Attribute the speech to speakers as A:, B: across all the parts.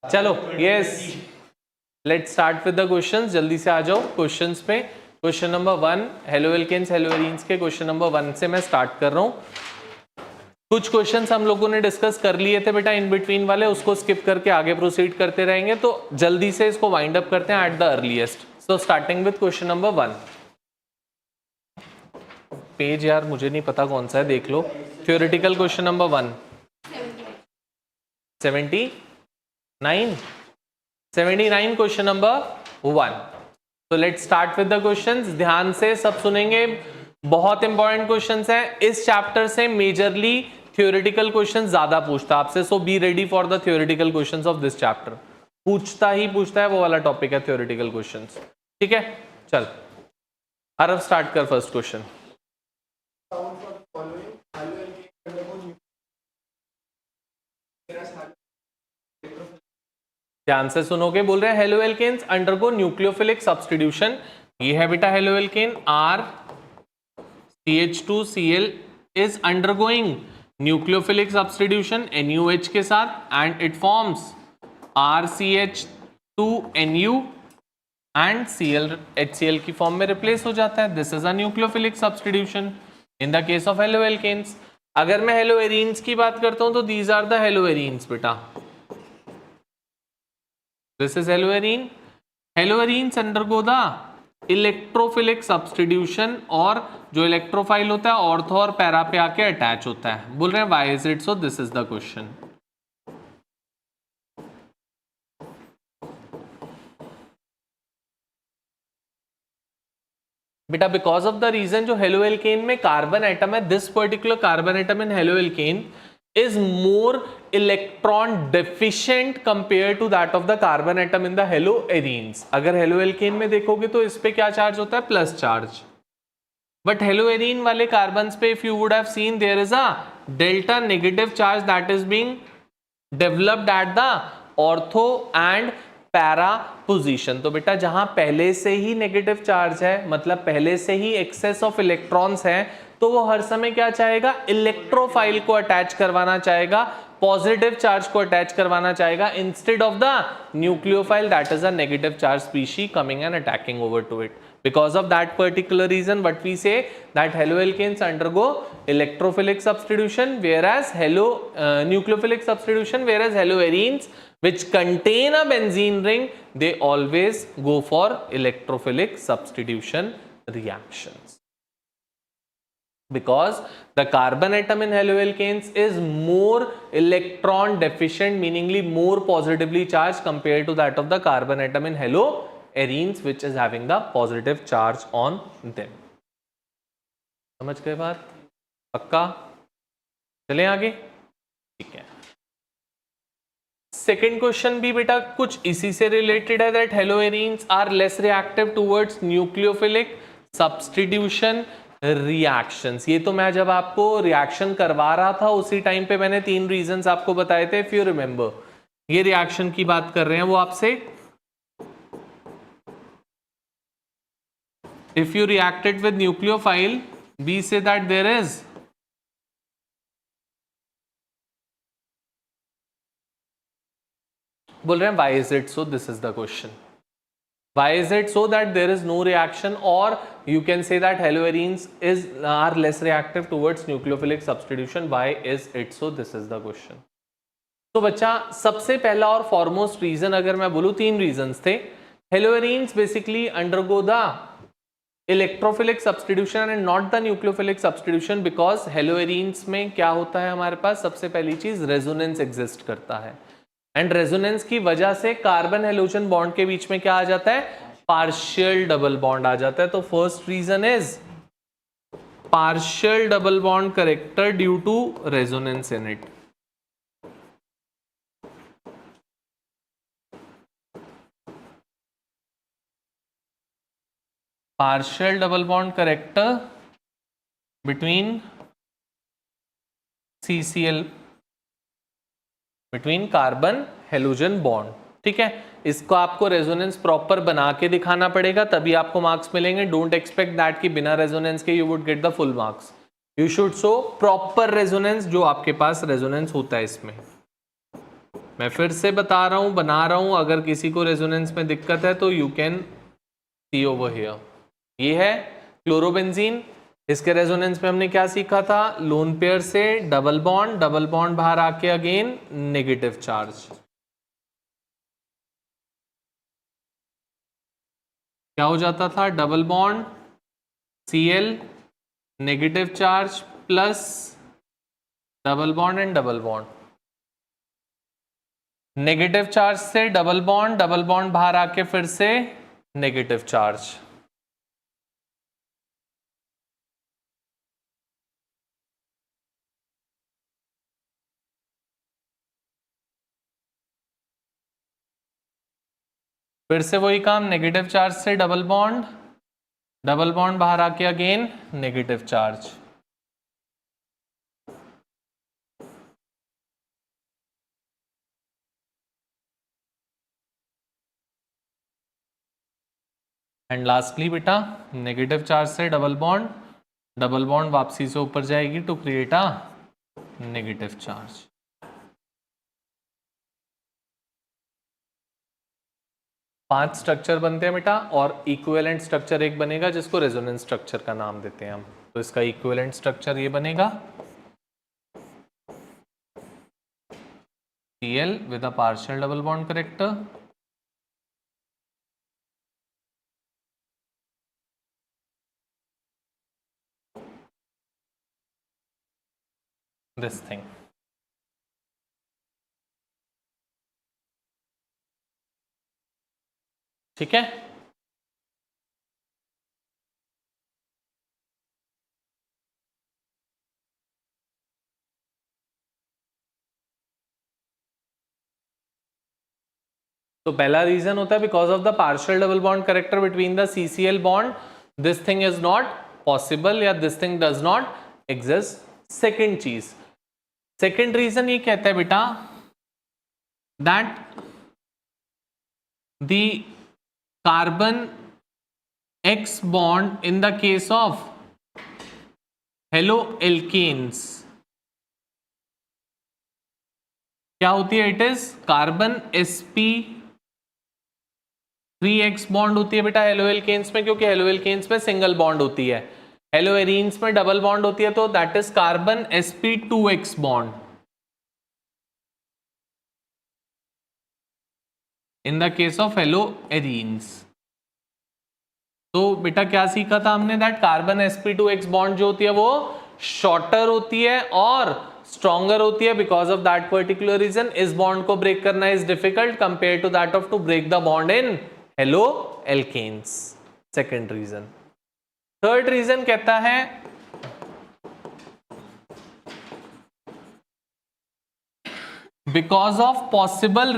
A: चलो yes, let's start with the questions. जल्दी से आ जाओ क्वेश्चंस पे। क्वेश्चन नंबर 1 हेलोएल्केन्स हेलोएरीन्स के क्वेश्चन नंबर 1 से मैं स्टार्ट कर रहा हूँ। कुछ क्वेश्चंस हम लोगों ने डिस्कस कर लिए थे बेटा इन बिटवीन वाले, उसको स्किप करके आगे प्रोसीड करते रहेंगे, तो जल्दी से इसको वाइंड अप करते हैं at the earliest. So starting with question number 1। Page यार मुझे नहीं पता कौन सा है, देख लो। Theoretical question number 1 79 question number 1। तो let's start with the questions. ध्यान से सब सुनेंगे, बहुत इंपॉर्टेंट क्वेश्चंस हैं इस चैप्टर से। मेजरली थ्योरेटिकल क्वेश्चंस ज्यादा पूछता है आपसे, so be ready for the theoretical questions of this chapter. पूछता है, वो वाला टॉपिक है थ्योरेटिकल क्वेश्चंस। ठीक है, चल अरब स्टार्ट कर फर्स्ट क्वेश्चन। ध्यान से सुनोगे, बोल रहे हैं हेलोएल्केन्स अंडरगो न्यूक्लियोफिलिक सब्स्टिट्यूशन। ये है बेटा haloalkane RCH2Cl is undergoing nucleophilic substitution NuH के साथ and it forms RCH2Nu and HCl की फॉर्म में रिप्लेस हो जाता है। This is a nucleophilic substitution in the case of haloalkanes. अगर मैं हेलोएरीन्स की बात करता हूं तो दीज आर द हेलोएरीन्स बेटा। This is haloarine. Haloarenes undergo the electrophilic substitution, और जो इलेक्ट्रोफाइल होता है ऑर्थो और पैरा पे आके अटैच होता है। बोल रहे हैं why is it so? This is the question. बेटा बिकॉज ऑफ द रीजन जो हेलोएल्केन में कार्बन एटम है, this particular carbon atom in haloalkane is more electron deficient compared to that of the carbon atom in the haloarenes. अगर haloalkane में देखोगे तो इस पे क्या चार्ज होता है? Plus charge. बट हेलोएरीन वाले कार्बन्स पे if you would have seen there is a delta negative charge that is being developed at the ortho and para position. तो बेटा जहां पहले से ही नेगेटिव चार्ज है, मतलब पहले से ही एक्सेस ऑफ इलेक्ट्रॉन्स हैं, तो वो हर समय क्या चाहेगा? इलेक्ट्रोफाइल को अटैच करवाना चाहेगा, पॉजिटिव चार्ज को अटैच करवाना चाहेगा instead of the nucleophile that is a negative charge species coming and attacking over to it. Because of that particular reason, what we say that haloalkanes undergo electrophilic substitution, whereas nucleophilic substitution, whereas haloarenes which contain a benzene ring, they always go for electrophilic substitution reactions. Because the carbon atom in haloalkanes is more electron deficient, meaningly more positively charged compared to that of the carbon atom in haloarenes which is having the positive charge on them. समझ गए बात? पक्का? चलें आगे। ठीक है, second question भी बेटा कुछ इसी से रिलेटेड है, that haloarenes are less reactive towards nucleophilic substitution reactions. ये तो मैं जब आपको रिएक्शन करवा रहा था उसी टाइम पे मैंने 3 रीजंस आपको बताए थे, इफ यू रिमेंबर। ये रिएक्शन की बात कर रहे हैं वो आपसे। If you reacted with nucleophile, we say that there is बोल रहे हैं why is it so? This is the question. Why is it so that there is no reaction, or you can say that haloarenes are less reactive towards nucleophilic substitution? Why is it so? This is the question. तो बच्चा सबसे पहला और foremost reason अगर मैं बोलूं, 3 reasons थे। Haloarenes basically undergo the electrophilic substitution and not the nucleophilic substitution, because haloarenes में क्या होता है हमारे पास? सबसे पहली चीज रेजोनेंस एग्जिस्ट करता है, एंड रेजोनेंस की वजह से कार्बन हेलोजन बॉन्ड के बीच में क्या आ जाता है? पार्शियल डबल बॉन्ड आ जाता है। तो first reason is partial double bond character due to resonance in it. partial double bond character between CCl, between carbon halogen bond। ठीक है, इसको आपको रेजोनेंस प्रॉपर बना के दिखाना पड़ेगा, तभी आपको मार्क्स मिलेंगे। डोंट एक्सपेक्ट दैट कि बिना रेजोनेंस के you would get the full marks. You should show proper resonance, जो आपके पास रेजोनेंस होता है इसमें। मैं फिर से बता रहा हूं, बना रहा हूं, अगर किसी को रेजोनेंस में दिक्कत है तो you can see over here. ये है क्लोरोबेंजीन। इसके रेजोनेंस में हमने क्या सीखा था? लोन पेयर से डबल बॉन्ड बाहर आके अगेन नेगेटिव चार्ज। क्या हो जाता था? Double bond Cl negative charge plus double bond and double bond. Negative charge से डबल बॉन्ड बाहर आके फिर से नेगेटिव चार्ज। फिर से वही काम, नेगेटिव चार्ज से डबल बॉन्ड बाहर आके again negative charge. And lastly बेटा नेगेटिव चार्ज से डबल बॉन्ड वापसी से ऊपर जाएगी to create a negative charge. पांच स्ट्रक्चर बनते हैं बेटा, और इक्विवेलेंट स्ट्रक्चर एक बनेगा जिसको रेजोनेंस स्ट्रक्चर का नाम देते हैं हम। तो इसका इक्विवेलेंट स्ट्रक्चर ये बनेगा Cl with a partial double bond character, this thing. ठीक है? तो पहला रीजन होता है because of the partial double bond character between the CCl bond, this thing is not possible या this thing does not exist. Second चीज, second reason ये कहता है बेटा that the carbon X bond in the case of haloalkanes क्या होती है? It is carbon sp3x bond होती है बेटा हेलोएल्केन्स में, क्योंकि हेलोएल्केन्स में सिंगल बॉन्ड होती है, हेलोएरीन्स में डबल बॉन्ड होती है, तो that is carbon sp2x bond in the case of haloarenes. तो बेटा क्या सीखा था हमने? दैट कार्बन sp2x बॉन्ड जो होती है वो शॉर्टर होती है और स्ट्रॉन्गर होती है, because of that particular reason इस बॉन्ड को ब्रेक करना is difficult compare to that of to break the bond in haloalkanes. Second reason. Third reason कहता है because of possible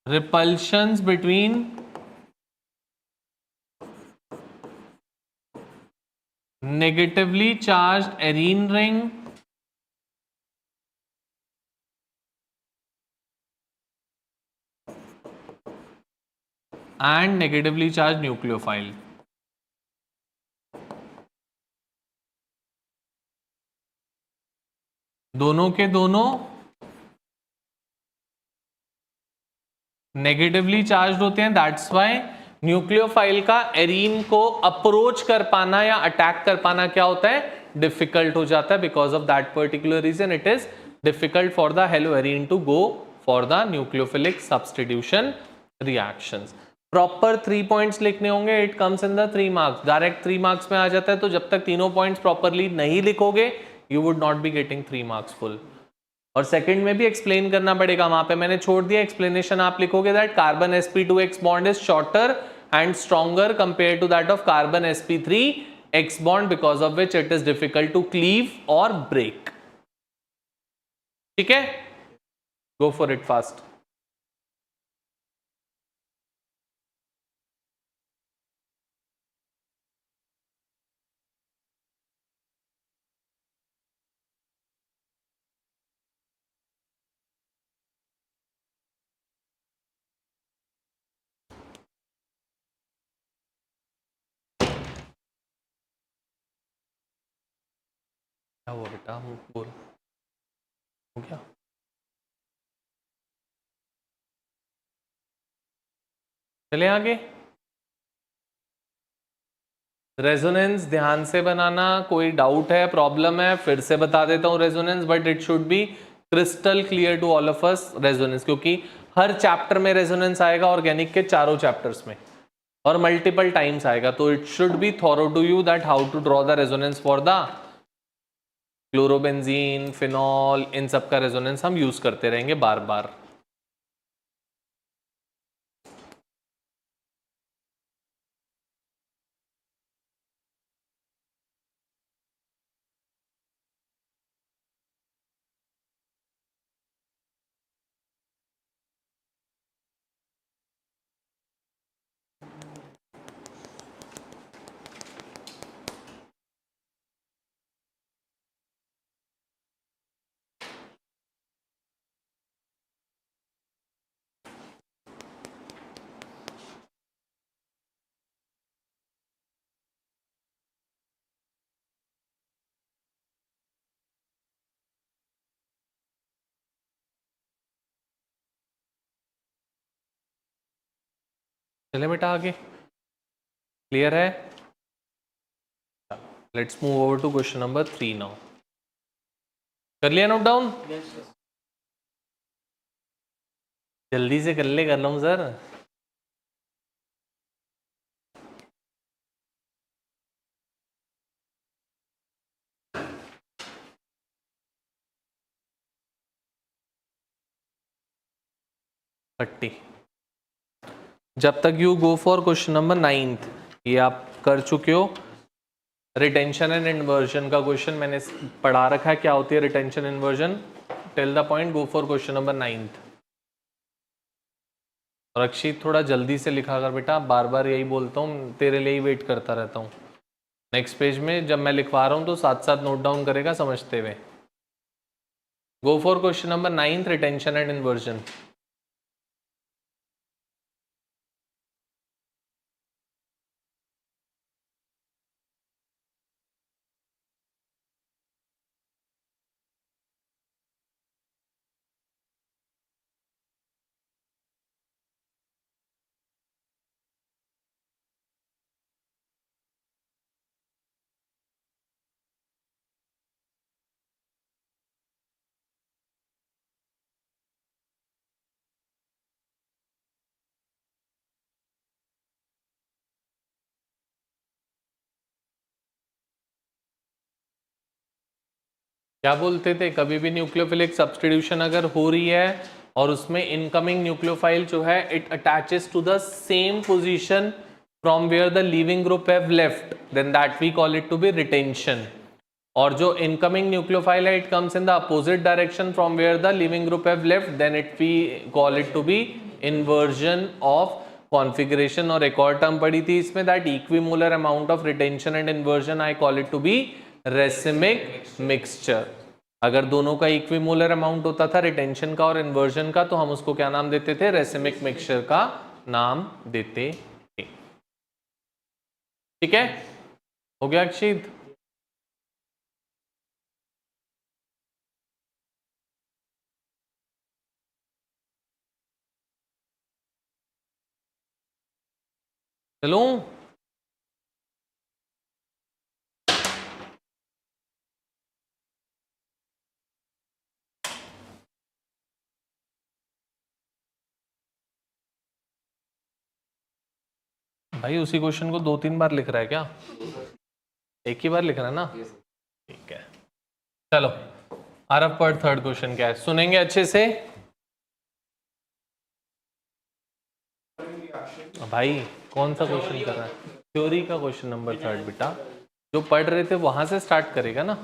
A: repulsions between negatively charged arene ring and negatively charged nucleophile। दोनों के दोनों negatively charge होते हैं, that's why nucleophile का arene को approach कर पाना या अटैक कर पाना क्या होता है? डिफिकल्ट हो जाता है। Because of that particular reason it is difficult for the haloarene to go for the nucleophilic substitution reactions. Proper 3 points लिखने होंगे, it comes in the 3 marks, direct 3 marks में आ जाता है। तो जब तक तीनों पॉइंट्स प्रॉपरली नहीं लिखोगे you would not be getting 3 marks full. और सेकंड में भी एक्सप्लेन करना पड़ेगा, वहां पे मैंने छोड़ दिया एक्सप्लेनेशन, आप लिखोगे that carbon sp2x bond is shorter and stronger compare to that of carbon sp3x bond because of which it is difficult to cleave और ब्रेक। ठीक है, गो फॉर इट फास्ट। क्या हुआ बेटा, बोल। हो गया? चले आगे। रेजोनेंस ध्यान से बनाना, कोई डाउट है, प्रॉब्लम है, फिर से बता देता हूं resonance, but it should be crystal clear to all of us. Resonance, क्योंकि हर चैप्टर में रेजोनेंस आएगा ऑर्गेनिक के चारों चैप्टर्स में, और मल्टीपल टाइम्स आएगा, तो it should be thorough to you that how to draw the resonance for the chlorobenzene, phenol, इन सब का रेजोनेंस हम यूज करते रहेंगे बार बार। चले बेटा आगे, क्लियर है? Let's move over to question number 3 now. कर लिया नोट डाउन? जल्दी से कर ले, कर लो सर। जब तक you go for question number 9, ये आप कर चुके हो। रिटेंशन एंड इन्वर्जन का क्वेश्चन मैंने पढ़ा रखा है, क्या होती है retention inversion, till the point, go for question number 9। और अक्षित थोड़ा जल्दी से लिखा कर बेटा, बार बार यही बोलता हूँ, तेरे लिए ही वेट करता रहता हूँ। नेक्स्ट पेज में जब मैं लिखवा रहा हूँ तो साथ साथ नोट डाउन करेगा समझते हुए। Go for question number 9, retention and inversion. क्या बोलते थे, कभी भी न्यूक्लियोफिलिक सब्स्टिट्यूशन अगर हो रही है और उसमें इनकमिंग न्यूक्लियोफाइल जो है it attaches to the same position from where the leaving group have left, then that we call it to be retention. और जो इनकमिंग न्यूक्लियोफाइल है it comes in the opposite direction from where the leaving group have left, then it we call it to be inversion of configuration. और एक और term पढ़ी थी इसमें, that equimolar amount of retention and inversion I call it to be racemic mixture. अगर दोनों का equimolar amount होता था रिटेंशन का और इन्वर्जन का, तो हम उसको क्या नाम देते थे, रेसिमिक मिक्सचर का नाम देते थे। ठीक है, हो गया अक्षित? चलो भाई, उसी क्वेश्चन को 2-3 बार लिख रहा है क्या? एक ही बार लिख रहा है ना? ठीक है, चलो आरव पर थर्ड क्वेश्चन क्या है, सुनेंगे अच्छे से भाई। कौन सा क्वेश्चन कर रहा है? थ्योरी का क्वेश्चन नंबर 3 बेटा, जो पढ़ रहे थे वहां से स्टार्ट करेगा ना।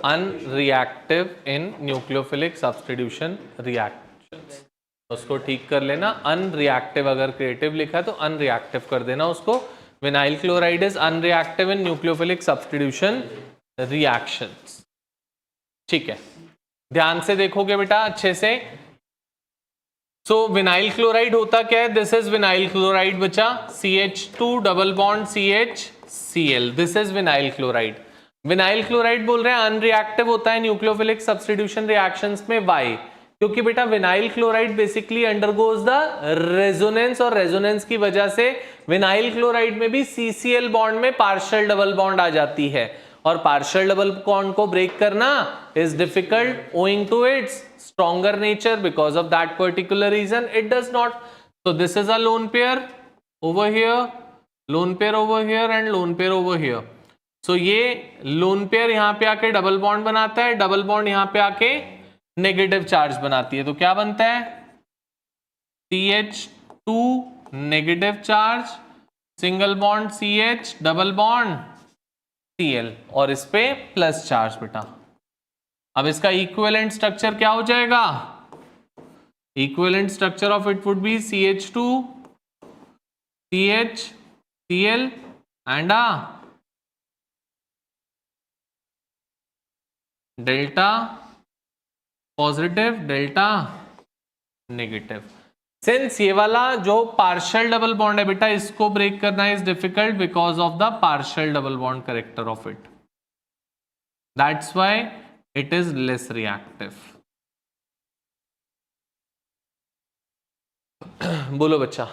A: अनरिएक्टिव इन न्यूक्लियोफिलिक सब्स्टिट्यूशन रिएक्शंस, उसको ठीक कर लेना। अनरिएक्टिव, अगर क्रिएटिव लिखा है तो अनरिएक्टिव कर देना उसको। Vinyl chloride is unreactive in nucleophilic substitution reactions. ठीक है, ध्यान से देखोगे बेटा अच्छे से। सो विनाइल क्लोराइड होता क्या है, दिस इज विनाइल क्लोराइड बच्चा, CH2 double bond CH Cl, this is vinyl chloride. Vinyl chloride बोल रहे हैं अनरिएक्टिव होता है न्यूक्लियोफिलिक सब्स्टिट्यूशन रिएक्शंस में। वाई? क्योंकि बेटा vinyl chloride basically undergoes the resonance, और रेजोनेंस की वजह से विनाइल क्लोराइड में भी CCl बॉन्ड में पार्शियल डबल बॉन्ड आ जाती है, और पार्शियल डबल बॉन्ड को ब्रेक करना is difficult owing to its stronger nature. Because of that particular reason it does not. So this is a lone pair over here, lone pair over here and lone pair over here. So ये lone pair यहाँ पे आके double bond बनाता है, double bond यहाँ पे आके negative charge बनाती है। तो क्या बनता है? CH2 negative charge, single bond CH, double bond Cl, और इस पे प्लस चार्ज बेटा। अब इसका इक्विवेलेंट स्ट्रक्चर क्या हो जाएगा? Equivalent structure of it would be CH2, CH, Cl and a delta positive, delta negative. Since ये वाला जो partial double bond है बेटा, इसको break करना is difficult because of the partial double bond character of it. That's why it is less reactive. बोलो बच्चा,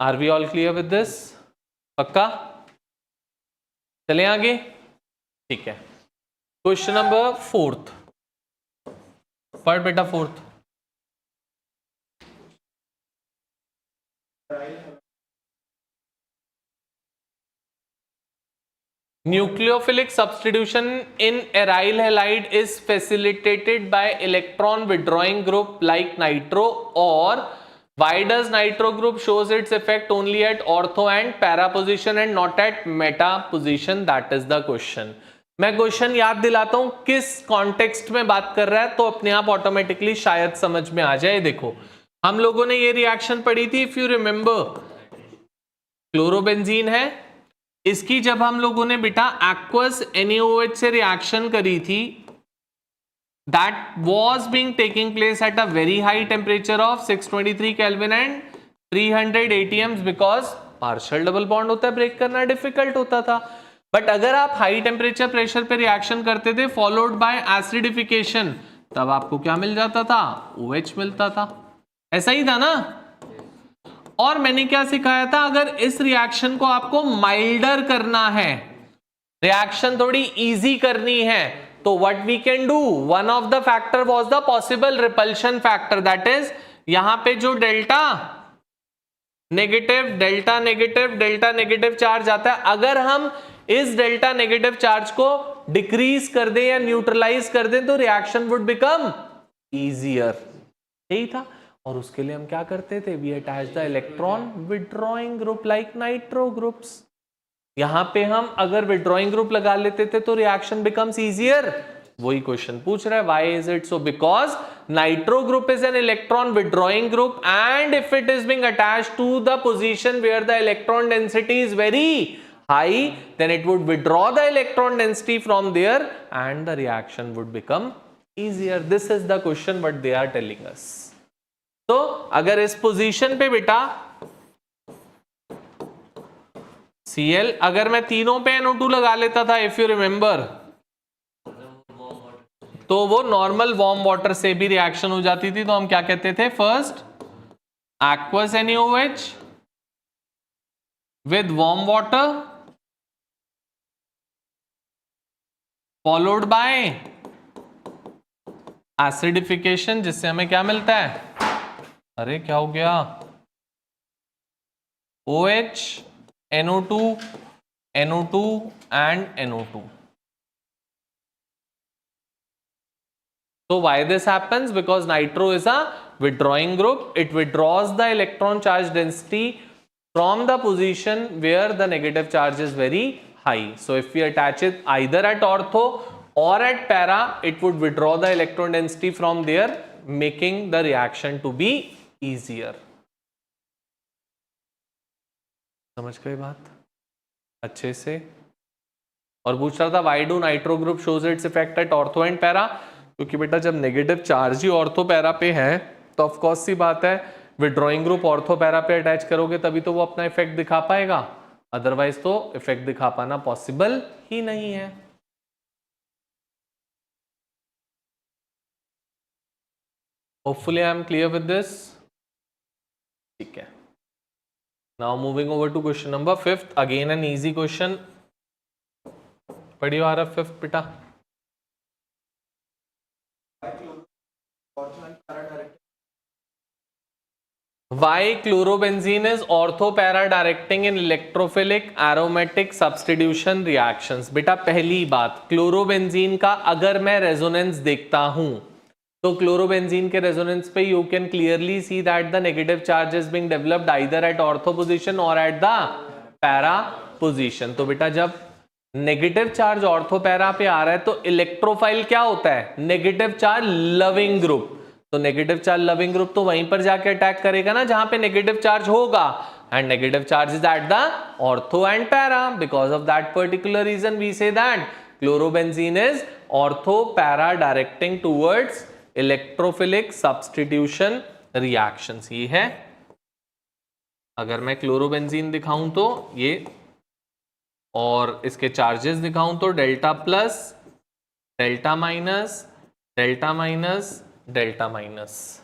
A: are we all clear with this? पक्का? चलें आगे? ठीक है। क्वेश्चन नंबर 4th, पढ़ बेटा 4th। Nucleophilic substitution in aryl halide is facilitated by electron withdrawing group like nitro, or why does nitro group shows its effect only at ortho and para position and not at meta position? That is the question. मैं question याद दिलाता हूं किस context में बात कर रहा है, तो अपने आप ऑटोमेटिकली शायद समझ में आ जाए। देखो हम लोगों ने ये रिएक्शन पढ़ी थी, इफ यू रिमेंबर, क्लोरोबेंजीन है, इसकी जब हम लोगों ने बेटा एक्वस NaOH से रिएक्शन करी थी, that was being taking place at a very high temperature of 623 Kelvin and 300 ATMs because partial double bond होता है, ब्रेक करना डिफिकल्ट होता था। बट अगर आप हाई टेम्परेचर प्रेशर पे रिएक्शन करते थे फॉलोड बाय एसिडिफिकेशन, तब आपको क्या मिल जाता था? OH मिलता था। ऐसा ही था ना? और मैंने क्या सिखाया था, अगर इस रिएक्शन को आपको माइल्डर करना है, रिएक्शन थोड़ी इजी करनी है, तो what we can do, one of the factor was the possible repulsion factor, that is यहां पे जो delta negative delta negative delta negative charge आता है, अगर हम इस डेल्टा नेगेटिव चार्ज को डिक्रीज कर दें या न्यूट्रलाइज कर दें तो रिएक्शन वुड बिकम इजियर। यही था। और उसके लिए हम क्या करते थे? We attach the electron withdrawing group like nitro groups. यहां पे हम अगर विड्रॉइंग ग्रुप लगा लेते थे तो रिएक्शन बिकम्स इजियर। वही क्वेश्चन पूछ रहा है, why is it so? Because nitro group is an electron withdrawing group and if it is being attached to the position where the electron density is very high, then it would withdraw the electron density from there and the reaction would become easier. This is the question what they are telling us. तो अगर इस position पे बेटा Cl, अगर मैं तीनों पे NO2 लगा लेता था, इफ यू रिमेंबर, तो वो नॉर्मल वार्म वाटर से भी रिएक्शन हो जाती थी। तो हम क्या कहते थे? First aqueous NaOH with warm water followed by acidification, जिससे हमें क्या मिलता है? अरे क्या हो गया? OH, NO2, NO2 and NO2. So why this happens? Because nitro is a withdrawing group. It withdraws the electron charge density from the position where the negative charge is very high. So if we attach it either at ortho or at para, it would withdraw the electron density from there, making the reaction to be easier. समझ गए बात अच्छे से? और पूछ रहा था why do nitro group shows its effect at ortho and para? क्योंकि बेटा जब नेगेटिव चार्ज ही ऑर्थो पैरा पे है तो ऑफ कोर्स सी बात है विड्रॉइंग ग्रुप ऑर्थो पैरा पे अटैच करोगे तभी तो वो अपना इफेक्ट दिखा पाएगा, अदरवाइज तो इफेक्ट दिखा पाना पॉसिबल ही नहीं है। Hopefully I am clear with this. ठीक है. Now moving over to question number 5th. Again an easy question. पढ़ियो आ रहा 5th बेटा. Why chlorobenzene is ortho-para-directing in electrophilic aromatic substitution reactions? बेटा पहली बात, क्लोरोबेंजीन का अगर मैं रेजोनेंस देखता हूं तो क्लोरोबेंजीन के रेजोनेंस पे you can clearly see that the negative charge is being developed either at ortho position और एट द पैरा पोजीशन. तो बेटा जब नेगेटिव चार्ज ऑर्थो पैरा पे आ रहा है तो इलेक्ट्रोफाइल क्या होता है? Negative charge loving group. तो नेगेटिव चार्ज लविंग ग्रुप तो वहीं पर जाके अटैक करेगा ना जहां पे नेगेटिव चार्ज होगा, and negative charge is at the ortho and para. Because of that particular reason we say that chlorobenzene is ortho para directing towards electrophilic substitution reactions. ये है. अगर मैं क्लोरोबेंजीन दिखाऊं तो ये, और इसके चार्जेस दिखाऊं तो delta plus, delta minus, delta minus, delta minus.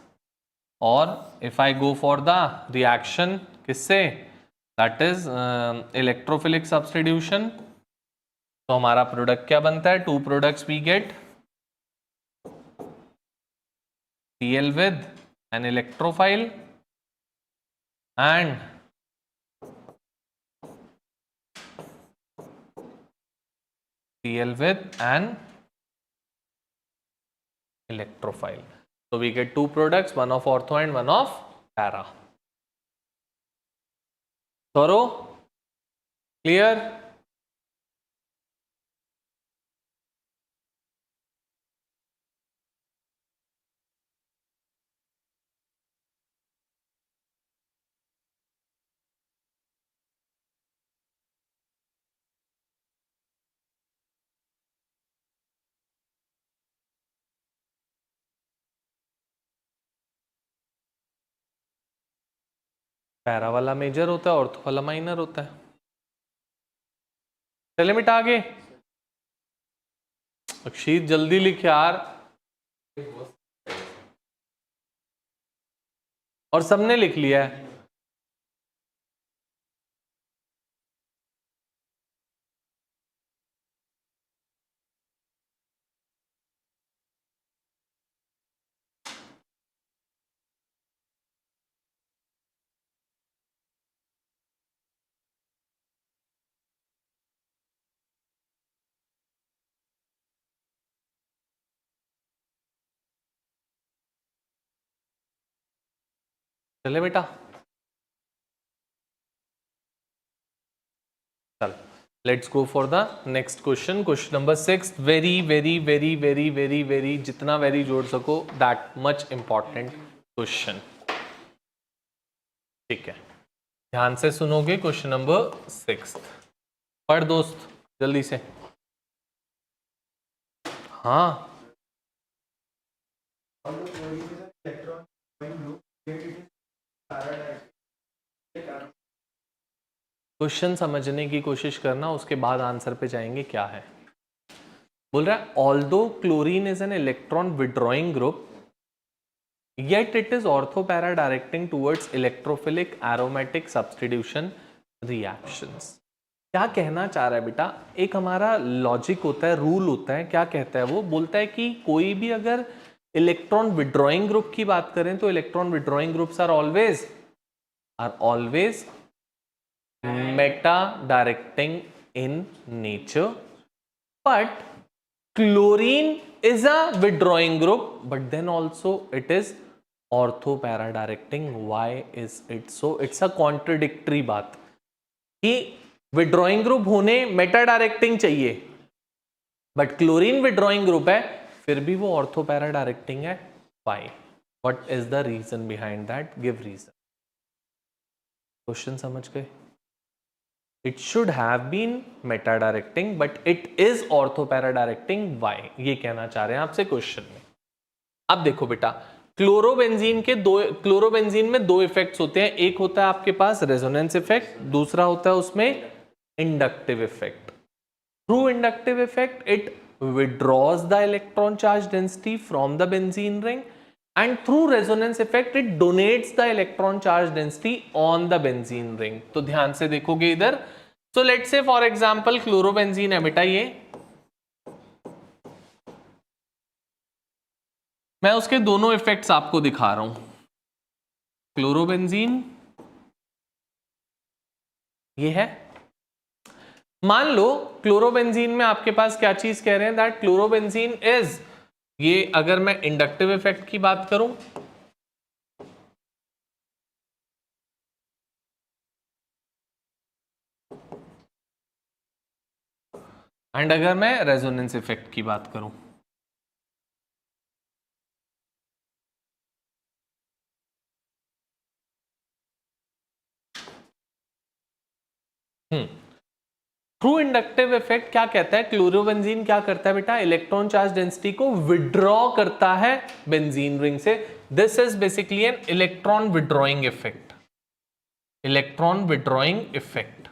A: और if I go for the reaction किससे, दैट इज इलेक्ट्रोफिलिक सब्स्टिट्यूशन, तो हमारा प्रोडक्ट क्या बनता है? Two products we get, Cl with an electrophile and Cl with an electrophile. So we get two products, one of ortho and one of para. Thorough? Clear? Para वाला major होता है, ortho वाला minor होता है. चले मिटा आगे. अक्षित जल्दी लिख यार. और सबने लिख लिया है. चले बेटा. चल, let's go for the next question. Question number 6. Very very very very very very, जितना वेरी जोड़ सको दैट मच इंपॉर्टेंट क्वेश्चन. ठीक है, ध्यान से सुनोगे. क्वेश्चन नंबर 6 पढ़ दोस्त जल्दी से. हाँ, क्वेश्चन समझने की कोशिश करना, उसके बाद आंसर पे जाएंगे. क्या है बोल रहा है? Although chlorine is an electron withdrawing group, yet it is ortho-para directing towards electrophilic aromatic substitution reactions. क्या कहना चाह रहा है बेटा? एक हमारा लॉजिक होता है, रूल होता है. क्या कहता है वो? बोलता है कि कोई भी अगर इलेक्ट्रॉन विड्रॉइंग ग्रुप की बात करें तो electron withdrawing groups are always meta directing in nature, but chlorine is a withdrawing group, but then also it is ortho para directing. Why is it so? It's a contradictory बात कि withdrawing group होने Meta directing चाहिए, but chlorine withdrawing group है फिर भी वो ortho para directing है. Why? What is the reason behind that? Give reason. Question समझ गए? It should have been meta directing, but it is ortho para directing. Why? ये कहना चाह रहे हैं आपसे क्वेश्चन में. अब देखो बेटा, क्लोरोबेंजीन में दो इफेक्ट्स होते हैं. एक होता है आपके पास रेजोनेंस इफेक्ट, दूसरा होता है उसमें inductive effect. Through inductive effect it withdraws the electron charge density from the benzene ring, and through resonance effect it donates the electron charge density on the benzene ring. तो ध्यान से देखोगे इधर, so let's say for example chlorobenzene है बेटा, ये मैं उसके दोनों इफेक्ट्स आपको दिखा रहा हूं. क्लोरोबेंजीन ये है, मान लो क्लोरोबेंजीन में आपके पास क्या चीज कह रहे हैं, दैट क्लोरोबेंजीन इज, ये अगर मैं इंडक्टिव इफेक्ट की बात करूं, एंड अगर मैं रेजोनेंस इफेक्ट की बात करूं, थ्रू इंडक्टिव इफेक्ट क्या कहता है, क्लोरोबेंजीन क्या करता है बेटा, इलेक्ट्रॉन चार्ज डेंसिटी को विड्रॉ करता है बेंजीन रिंग से. This is basically N electron withdrawing effect. Electron withdrawing effect,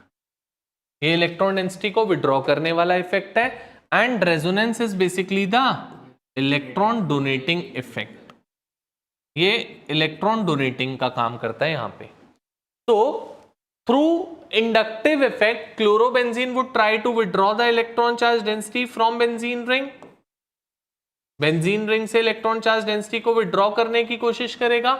A: ये इलेक्ट्रॉन डेंसिटी को विड्रॉ करने वाला इफेक्ट है. And resonance is basically the electron donating effect. ये इलेक्ट्रॉन डोनेटिंग का काम करता है यहां पे. तो through inductive effect chlorobenzene would try to withdraw the electron charge density from benzene ring. benzene ring से electron charge density को withdraw करने की कोशिश करेगा,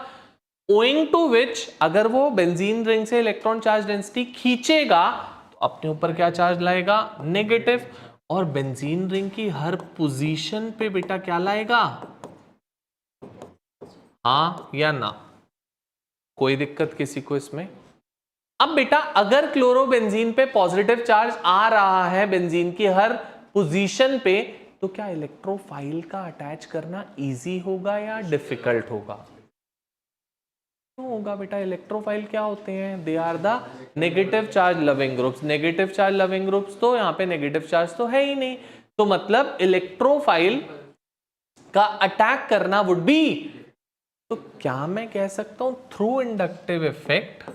A: owing to which अगर वो benzene ring से electron charge density खींचेगा तो अपने ऊपर क्या चार्ज लाएगा, नेगेटिव, और benzene ring की हर पोजीशन पे बेटा क्या लाएगा, हाँ या ना, कोई दिक्कत किसी को इसमें. अब बेटा अगर क्लोरोबेंजीन पे पॉजिटिव चार्ज आ रहा है बेंजीन की हर पोजीशन पे, तो क्या इलेक्ट्रोफाइल का अटैच करना इजी होगा या डिफिकल्ट होगा? क्यों होगा बेटा? इलेक्ट्रोफाइल क्या होते हैं? They are the negative charge loving groups. Negative charge loving groups, तो यहाँ पे नेगेटिव चार्ज तो है ही नहीं, तो मतलब इलेक्ट्रोफाइल का अटैक करना वुड बी, तो क्या मैं कह सकता हूं through inductive effect,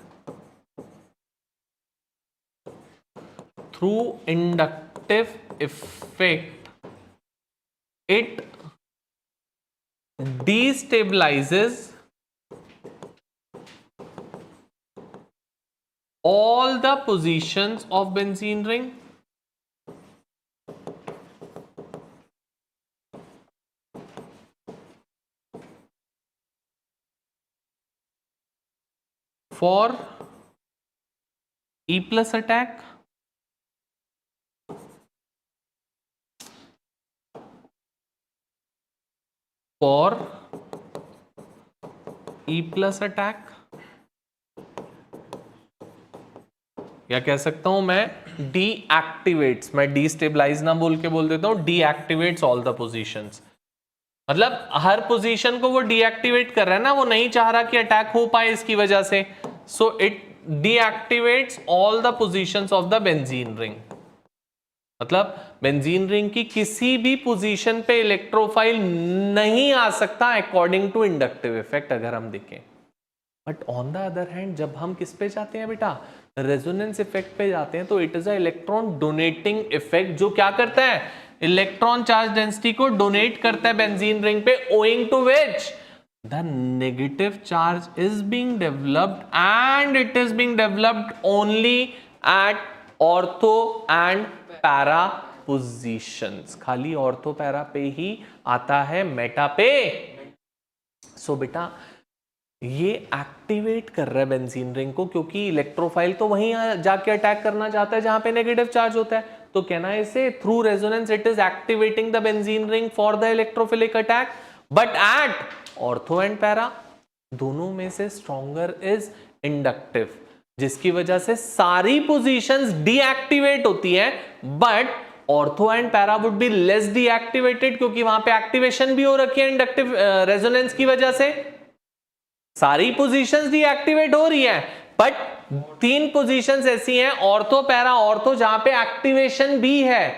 A: through inductive effect it destabilizes all the positions of benzene ring for E plus attack, for E plus attack, या कह सकता हूं मैं डीएक्टिवेट्स, मैं डीस्टेबलाइज ना बोल के बोल देता हूं डीएक्टिवेट्स ऑल द पोजीशंस. मतलब हर पोजीशन को वो डीएक्टिवेट कर रहा है ना, वो नहीं चाह रहा कि अटैक हो पाए इसकी वजह से, so it deactivates all the positions of the benzene ring. मतलब बेंजीन रिंग की किसी भी पोजीशन पे इलेक्ट्रोफाइल नहीं आ सकता अकॉर्डिंग टू इंडक्टिव इफेक्ट अगर हम देखें. But on the other hand जब हम किस पे जाते हैं बेटा, रेजोनेंस इफेक्ट पे जाते हैं, तो it is a electron donating effect, जो क्या करता है, इलेक्ट्रॉन चार्ज डेंसिटी को डोनेट करता है बेंजीन रिंग पे, owing to which the negative charge is being developed and it is being developed only at ortho and para positions. खाली ortho para पे ही आता है, मेटा पे. सो बेटा ये एक्टिवेट कर रहा है बेंजीन रिंग को, क्योंकि इलेक्ट्रोफाइल तो वहीं जाके अटैक करना चाहता है जहां पे नेगेटिव चार्ज होता है. तो कहना है इसे through resonance it is activating the benzene ring for the electrophilic attack, but at ortho and para दोनों में से स्ट्रॉन्गर इज इंडक्टिव, जिसकी वजह से सारी पोजीशंस डीएक्टिवेट होती हैं, but ortho and para would be less deactivated, क्योंकि वहां पे एक्टिवेशन भी हो रखी है इंडक्टिव रेजोनेंस की वजह से. सारी पोजीशंस डीएक्टिवेट हो रही हैं, बट 3 पोजीशंस ऐसी हैं ऑर्थो पैरा ऑर्थो जहां पे एक्टिवेशन भी है,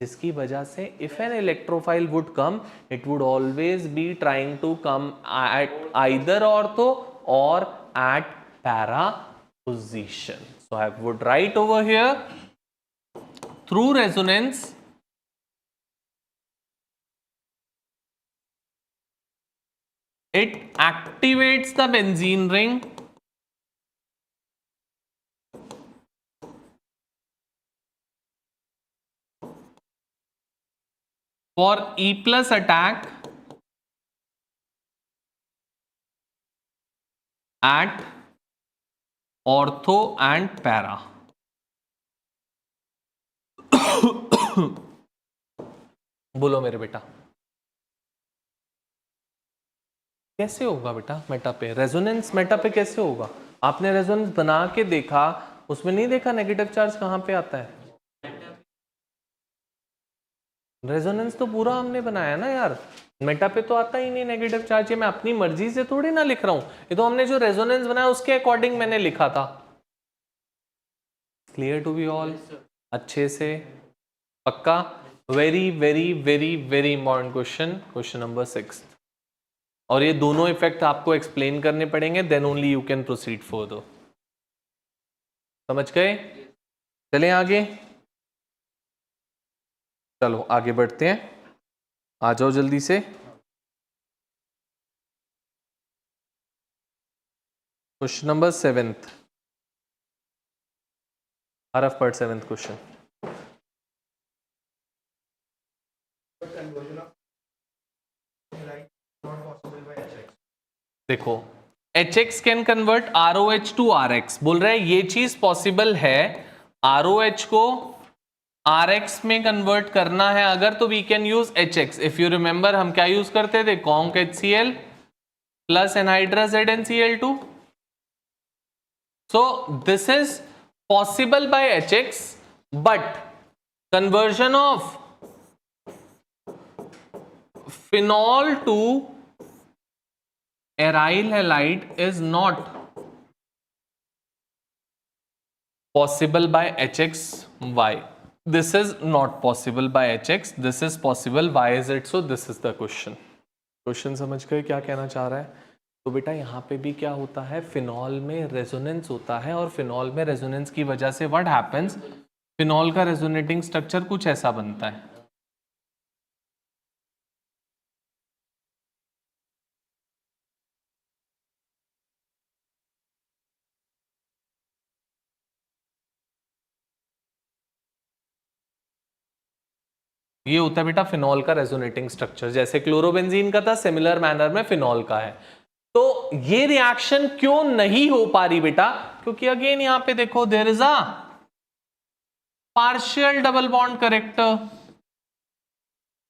A: जिसकी वजह से if an electrophile would come, it would always be trying to come at either ortho और at para position. So I would write over here through resonance It activates the benzene ring for E plus attack at ortho and para. बोलो मेरे बेटा, कैसे होगा बेटा Meta पे? Resonance Meta पे कैसे होगा? आपने रेजोनेंस बना के देखा, उसमें नहीं देखा नेगेटिव चार्ज कहां पे आता है? रेजोनेंस तो पूरा हमने बनाया ना यार, मेटा पे तो आता ही नहीं नेगेटिव चार्ज। ये मैं अपनी मर्जी से थोड़ी ना लिख रहा हूं, ये तो हमने जो रेजोनेंस बनाया उसके अकॉर्डिंग मैंने लिखा था। Clear to be all? अच्छे से पक्का? Very very very very important question, question number 6। और ये दोनों इफेक्ट आपको एक्सप्लेन करने पड़ेंगे, then only you can proceed further. समझ गए? चलें आगे, चलो आगे बढ़ते हैं, आ जाओ जल्दी से। Question number 7th, RF part 7th क्वेश्चन। देखो, HX can convert ROH to RX, बोल रहा है ये चीज पॉसिबल है, ROH को RX में कन्वर्ट करना है अगर, तो we can use HX। If you remember हम क्या यूज करते थे? Conc HCl plus anhydrous ZnCl2। So this is possible by HX, but conversion of phenol to aryl halide is not possible by HX. Why? This is not possible by HX, this is possible. Why is it so? This is the question. Question समझ गए क्या कहना चाह रहा है? तो बेटा यहाँ पे भी क्या होता है, फिनॉल में रेजोनेंस होता है, और फिनॉल में रेजोनेंस की वजह से व्हाट हैपेंस, फिनॉल का रेजोनेटिंग स्ट्रक्चर कुछ ऐसा बनता है। ये होता है बेटा फिनॉल का रेजोनेटिंग स्ट्रक्चर, जैसे क्लोरोबेंजीन का था, सिमिलर मैनर में फिनॉल का है। तो ये रिएक्शन क्यों नहीं हो पा रही बेटा? क्योंकि अगेन यहां पे देखो, there is a partial double bond character,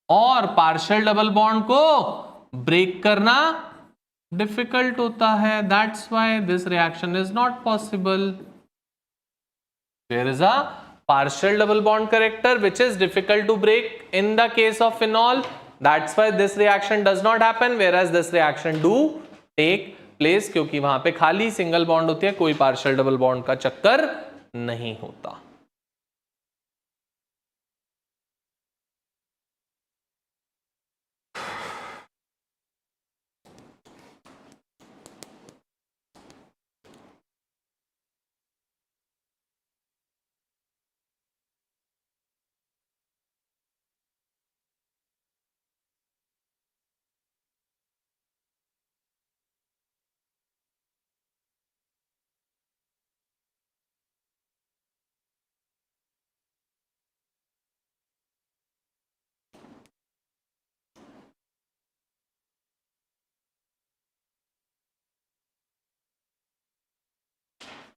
A: और पार्शियल डबल बॉन्ड को ब्रेक करना डिफिकल्ट होता है, that's why this reaction is not possible. There is a partial double bond character which is difficult to break in the case of phenol, that's why this reaction does not happen, whereas this reaction do take place, क्योंकि वहां पे खाली single bond होती है, कोई partial double bond का चक्कर नहीं होता।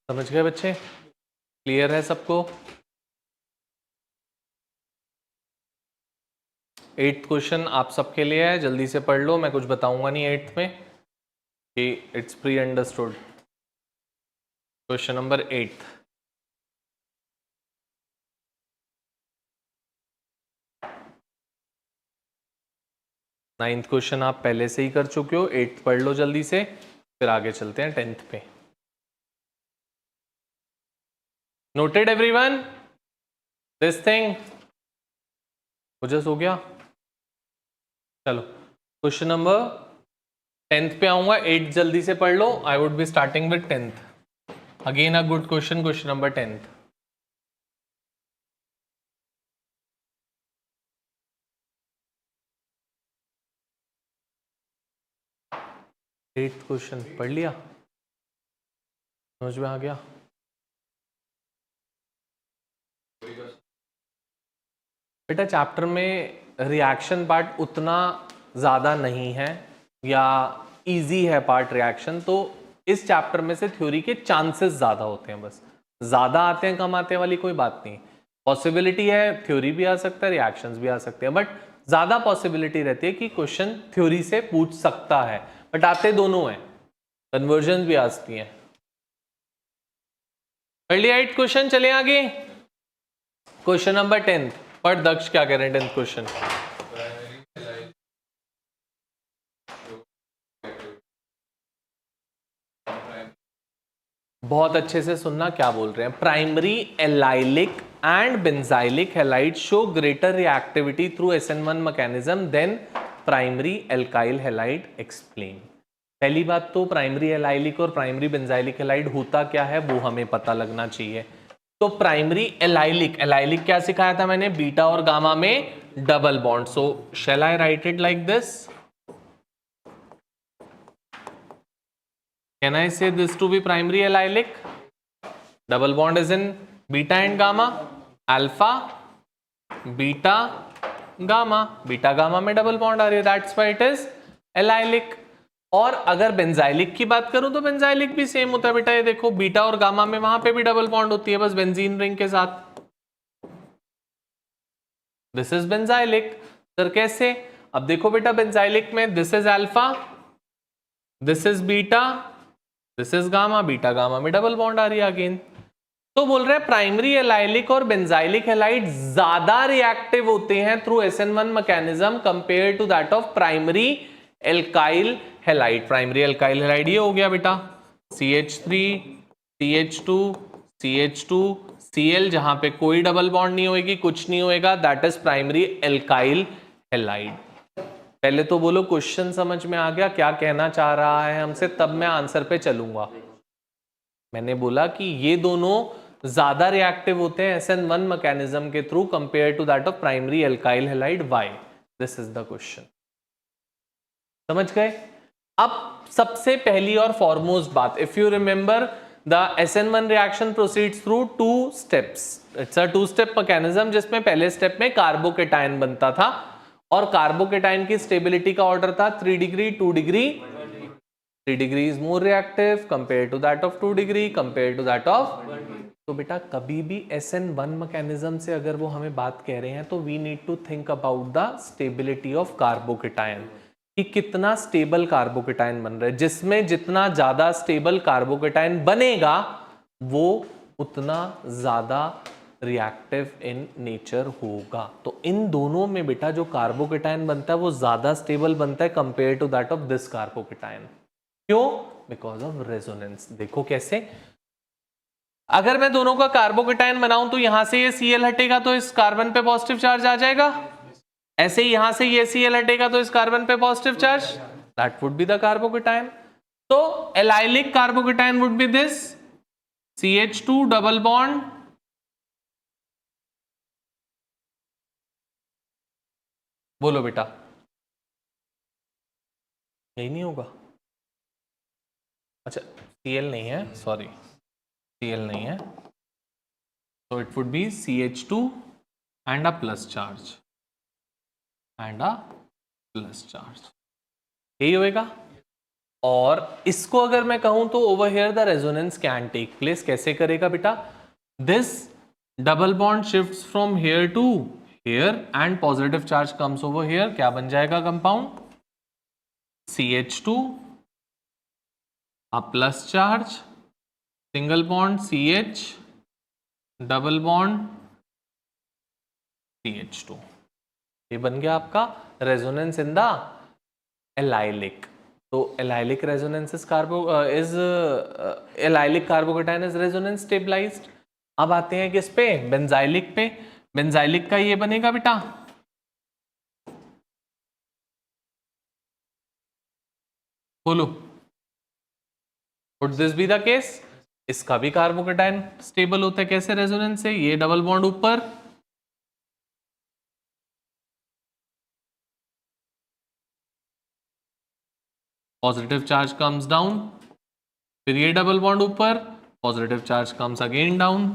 A: समझ गए बच्चे? क्लियर है सबको? 8th क्वेश्चन आप सबके लिए है, जल्दी से पढ़ लो, मैं कुछ बताऊंगा नहीं 8th में, कि it's pre understood. Question number 8, ninth question आप पहले से ही कर चुके हो, 8th पढ़ लो जल्दी से, फिर आगे चलते हैं 10th पे। Noted everyone this thing? मुझे हो गया? चलो क्वेश्चन नंबर 10th पे आऊंगा, 8th जल्दी से पढ़ लो। I would be starting with 10th, again a good question, question number 10th। 8th question पढ़ लिया, समझ में आ गया? बेटा चैप्टर में रिएक्शन पार्ट उतना ज़्यादा नहीं है या इजी है पार्ट रिएक्शन, तो इस चैप्टर में से थ्योरी के चांसेस ज़्यादा होते हैं, बस ज़्यादा आते हैं कम आते हैं वाली कोई बात नहीं। पॉसिबिलिटी है थ्योरी भी आ सकता है, रिएक्शंस भी आ सकते हैं, बट ज़्यादा पॉसिबिलिटी रहती है कि क्वेश्चन थ्योरी से पूछ सकता है, बट आते दोनों हैं, कन्वर्जन भी आती हैं। पढ़ लिया 8 क्वेश्चन, चले आगे। क्वेश्चन नंबर 10 पर दक्ष क्या कह रहे हैं 10th क्वेश्चन? बहुत अच्छे से सुनना क्या बोल रहे हैं। Primary allylic and benzylic halide show greater reactivity through SN1 mechanism than primary alkyl halide, explain. पहली बात तो प्राइमरी एलाइलिक और प्राइमरी बेंजाइलिक हैलाइड होता क्या है वो हमें पता लगना चाहिए। तो प्राइमरी एलाइलिक, एलाइलिक क्या सिखाया था मैंने? बीटा और गामा में double bond. So shall I write it like this? Can I say this to be primary allylic? Double bond is in beta and gamma, alpha, beta, gamma. Beta gamma में double bond आ रही है, that's why it is allylic. और अगर benzylic की बात करूं तो benzylic भी सेम होता है बेटा, ये देखो बीटा और गामा में वहां पे भी डबल बॉन्ड होती है, बस बेंजीन रिंग के साथ। This is benzylic. सर कैसे? अब देखो बेटा बेंजाइलिक में this is alpha, this is beta, this is gamma, beta gamma में डबल बॉन्ड आ रही है अगेन। तो बोल रहे हैं प्राइमरी एलाइलिक और बेंजाइलिक हैलाइड ज्यादा रिएक्टिव होते हैं through SN1 mechanism compare to that of primary alkyl halide. Primary alkyl halide ये हो गया बेटा CH3, CH2, CH2, Cl, जहां पे कोई डबल बॉन्ड नहीं होगी, कुछ नहीं होएगा, that is primary alkyl halide. पहले तो बोलो क्वेश्चन समझ में आ गया, क्या कहना चाह रहा है हमसे, तब मैं आंसर पे चलूंगा। मैंने बोला कि ये दोनों ज्यादा रिएक्टिव होते हैं SN1 मैकेनिज्म के through compare to that of primary alkyl halide. Why? This is the question. समझ गए? अब सबसे पहली और फॉरमोस्ट बात, if you remember the SN1 reaction proceeds through 2 steps. It's a 2-स्टेप मैकेनिज्म जिसमें पहले स्टेप में कार्बोकेटायन बनता था और कार्बोकेटायन की स्टेबिलिटी का ऑर्डर था 3 degree, 2 degree. 3 degree is more reactive compare to that of 2 degree compare to that of. तो बेटा कभी भी SN1 मैकेनिज्म से अगर वो हमें बात कह रहे हैं तो we need to think about the stability of carbocation, कि कितना स्टेबल कार्बोकेटायन बन रहा है। जिसमें जितना ज्यादा स्टेबल कार्बोकेटायन बनेगा वो उतना ज्यादा रिएक्टिव इन नेचर होगा। तो इन दोनों में बेटा जो कार्बोकेटायन बनता है वो ज्यादा स्टेबल बनता है compare to that of this carbocation. क्यों? Because of resonance. देखो कैसे, अगर मैं दोनों का कार्बोकेटायन बनाऊं तो यहां से ये Cl हटेगा तो इस कार्बन पे पॉजिटिव चार्ज आ जाएगा, ऐसे ही यहां से ये Cl हटेगा तो इस कार्बन पे positive charge, that would be the carbocation. तो allylic carbocation would be this CH2 double bond बोलो बेटा, यही नहीं होगा? अच्छा Cl नहीं है, सॉरी Cl नहीं है, तो it would be CH2 and a plus charge and a plus charge, यही होएगा। और इसको अगर मैं कहूं तो over here the resonance can take place. कैसे करेगा बेटा? This double bond shifts from here to here and positive charge comes over here, क्या बन जाएगा compound? CH2 a plus charge, single bond CH, double bond CH2, ये बन गया आपका रेजोनेंस इन द एलाइलिक। तो allylic resonance is allylic carbocation is resonance stabilized. अब आते हैं किस पे? बेंजाइलिक पे। बेंजाइलिक का ये बनेगा बेटा बोलो, would this be the case? इसका भी कार्बोकेटायन स्टेबल होता है, कैसे? रेजोनेंस से। ये डबल बॉन्ड ऊपर, पॉजिटिव चार्ज कम्स डाउन, फिर ये डबल बॉन्ड ऊपर, positive charge comes again down,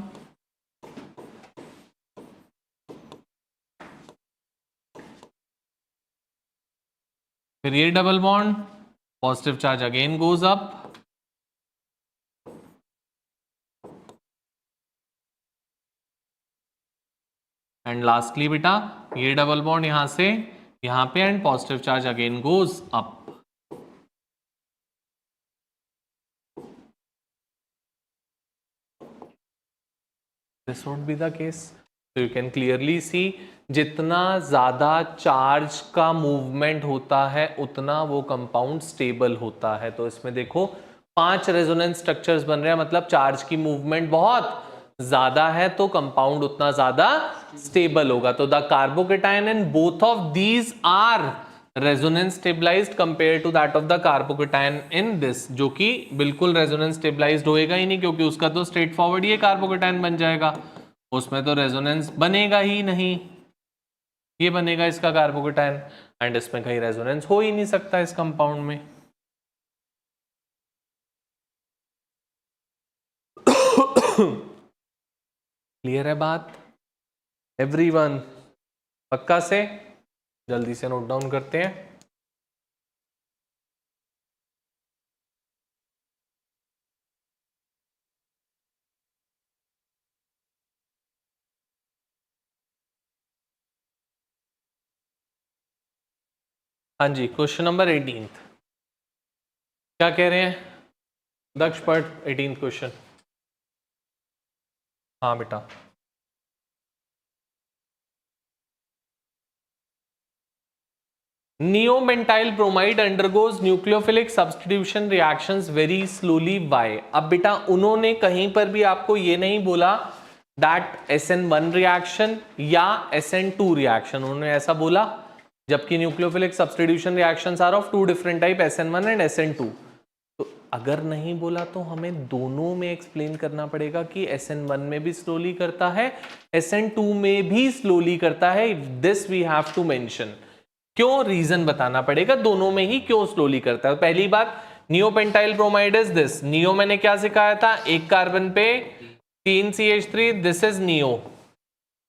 A: फिर ये double bond, positive charge again goes up, and lastly बेटा ये डबल बॉन्ड यहां से यहां पे and positive charge again goes up. This would be the case. So you can clearly see जितना ज्यादा चार्ज का मूवमेंट होता है उतना वो कंपाउंड स्टेबल होता है. तो इसमें देखो 5 रेजोनेंस स्ट्रक्चर्स बन रहे हैं, मतलब चार्ज की मूवमेंट बहुत ज्यादा है तो कंपाउंड उतना ज्यादा स्टेबल होगा. तो the carbocation in both of these are resonance stabilized compare to that of the carbocation in this, जो कि बिल्कुल रेजोनेंस स्टेबलाइज्ड होएगा ही नहीं, क्योंकि उसका तो स्ट्रेट फॉरवर्ड ये कार्बोकेटायन बन जाएगा, उसमें तो रेजोनेंस बनेगा ही नहीं, ये बनेगा इसका कार्बोकेटायन, एंड इसमें कहीं रेजोनेंस हो ही नहीं सकता इस कंपाउंड में. क्लियर है बात एवरीवन? पक्का से जल्दी से नोट डाउन करते हैं. हाँ जी, क्वेश्चन नंबर 18 क्या कह रहे हैं दक्ष? पढ़ 18 क्वेश्चन. हाँ बेटा. Neomenthyl bromide undergoes nucleophilic substitution reactions very slowly by. अब बेटा उन्होंने कहीं पर भी आपको ये नहीं बोला दैट SN1 रिएक्शन या SN2 रिएक्शन, उन्होंने ऐसा बोला, जबकि nucleophilic substitution reactions are of 2 different type, SN1 and SN2. तो अगर नहीं बोला तो हमें दोनों में एक्सप्लेन करना पड़ेगा कि SN1 में भी स्लोली करता है, SN2 में भी स्लोली करता है. This we have to mention. क्यों? रीजन बताना पड़ेगा दोनों में ही क्यों स्लोली करता है. पहली बात, neopentyl bromide is this. Neo मैंने क्या सिखाया था? एक कार्बन पे 3 CH3, this is neo.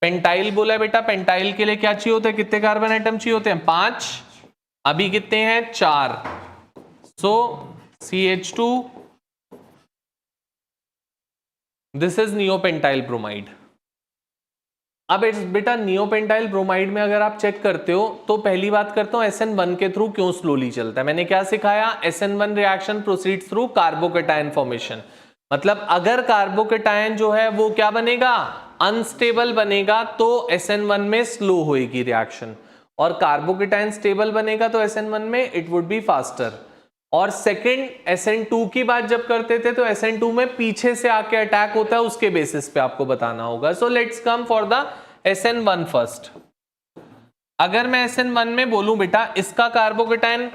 A: Pentyl बोला है बेटा, पेंटाइल के लिए क्या चाहिए होता है? कितने कार्बन एटम चाहिए होते हैं? 5. अभी कितने हैं? 4. सो CH2, this is neopentyl bromide. अब बेटा नियोपेंटाइल ब्रोमाइड में अगर आप चेक करते हो तो पहली बात करता हूं SN1 के थ्रू क्यों स्लोली चलता है. मैंने क्या सिखाया? SN1 reaction proceeds through carbocation formation. मतलब अगर कार्बोकेटायन जो है वो क्या बनेगा? अनस्टेबल बनेगा, तो SN1 में स्लो होएगी रिएक्शन, और कार्बोकेटायन स्टेबल बनेगा तो SN1 में इट वुड बी फास्टर. और सेकंड SN2 की बात जब करते थे तो SN2 में पीछे से आके अटैक होता है, उसके बेसिस पे आपको बताना होगा. So let's come for the SN1 first. अगर मैं SN1 में बोलूं बेटा इसका कार्बोकेटायन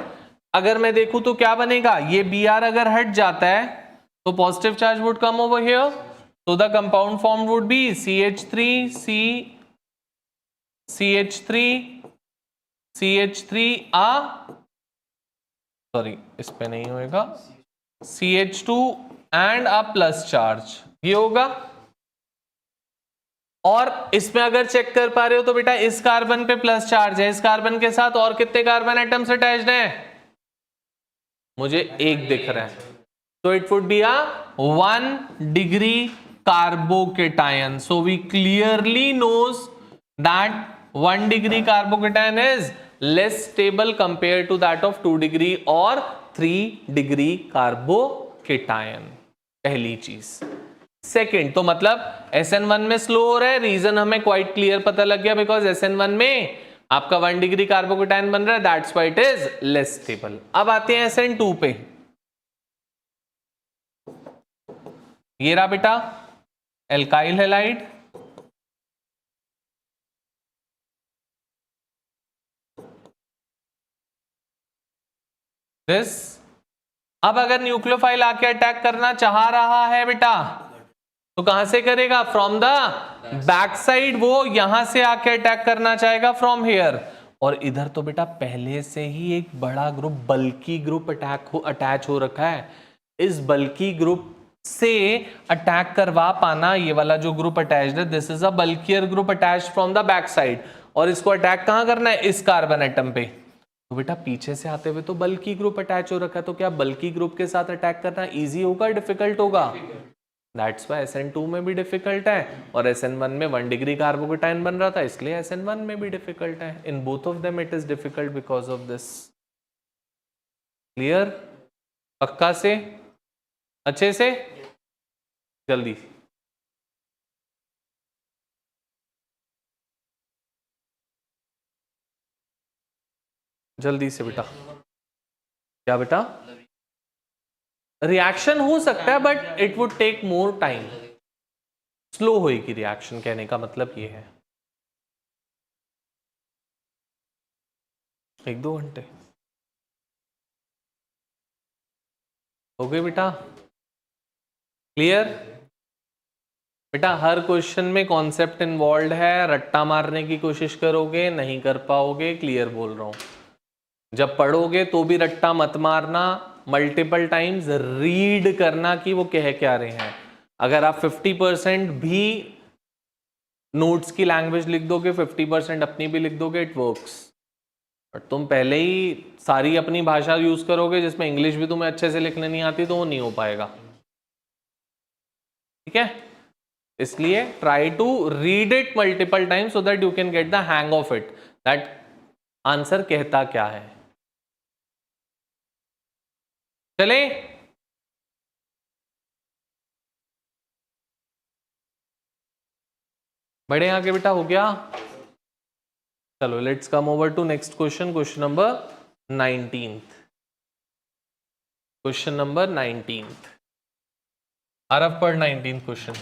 A: अगर मैं देखूं तो क्या बनेगा? ये Br अगर हट जाता है तो positive charge would come over here, so the compound formed would be sorry इस पे नहीं होएगा, CH2 and a plus charge, ये होगा. और इसमें अगर चेक कर पा रहे हो तो बेटा इस कार्बन पे प्लस चार्ज है, इस कार्बन के साथ और कितने कार्बन एटम्स अटैच्ड हैं? मुझे एक दिख रहा है. तो it would be a 1 degree carbocation. So we clearly knows that 1 degree carbocation is less stable compared to that of 2 degree और 3 degree कार्बोकेटायन. पहली चीज. सेकेंड, तो मतलब SN1 में स्लो हो रहा है, रीजन हमें क्वाइट क्लियर पता लग गया, बिकॉज SN1 में आपका 1 डिग्री कार्बोकेटायन बन रहा है, that's why it is less stable. अब आते हैं SN2 पे. ये रहा बेटा एल्काइल हैलाइड, दिस. अब अगर न्यूक्लियोफाइल आके अटैक करना चाह रहा है बेटा तो कहां से करेगा? From the back side. वो यहां से आके अटैक करना चाहेगा फ्रॉम हियर, और इधर तो बेटा पहले से ही एक बड़ा ग्रुप बल्की ग्रुप अटैच हो रखा है। इस बल्की ग्रुप से अटैक करवा पाना, ये वाला जो ग्रुप अटैच्ड है, this is a bulkier group attached from the back side, और इसको अटैक कहां करना है? इस कार्बन एटम पे। तो बेटा पीछे से आते हुए तो बल्की ग्रुप अटैच हो रखा है, तो क्या बल्की ग्रुप के साथ अटैक करना इजी होगा, डिफिकल्ट होगा? दैट्स वाई SN2 में भी डिफिकल्ट है, और SN1 में 1 डिग्री कार्बोकेटाइन बन रहा था, इसलिए SN1 में भी डिफिकल्ट है। इन both of them it is difficult because of this. Clear? पक्का से? अच्छे से? जल्दी जल्दी से बेटा। क्या बेटा? रिएक्शन हो सकता है but it would take more time, slow होएगी रिएक्शन, कहने का मतलब ये है 1-2 घंटे हो गए बेटा। क्लियर? बेटा हर क्वेश्चन में कॉन्सेप्ट इन्वॉल्व है, रट्टा मारने की कोशिश करोगे नहीं कर पाओगे, क्लियर बोल रहा हूं। जब पढ़ोगे तो भी रट्टा मत मारना, मल्टीपल टाइम्स रीड करना कि वो कह क्या रहे हैं। अगर आप 50% भी नोट्स की लैंग्वेज लिख दोगे, 50% अपनी भी लिख दोगे, इट वर्क्स। और तुम पहले ही सारी अपनी भाषा यूज करोगे जिसमें इंग्लिश भी तुम्हें अच्छे से लिखने नहीं आती, तो वो नहीं हो पाएगा। ठीक है? इसलिए try to read it multiple time so that you can get the hang of it, that answer कहता क्या है। चले? बढ़े आगे बेटा, हो गया? चलो let's come over to next question, question number 19। Question number 19। Aarav पढ़ 19 क्वेश्चन।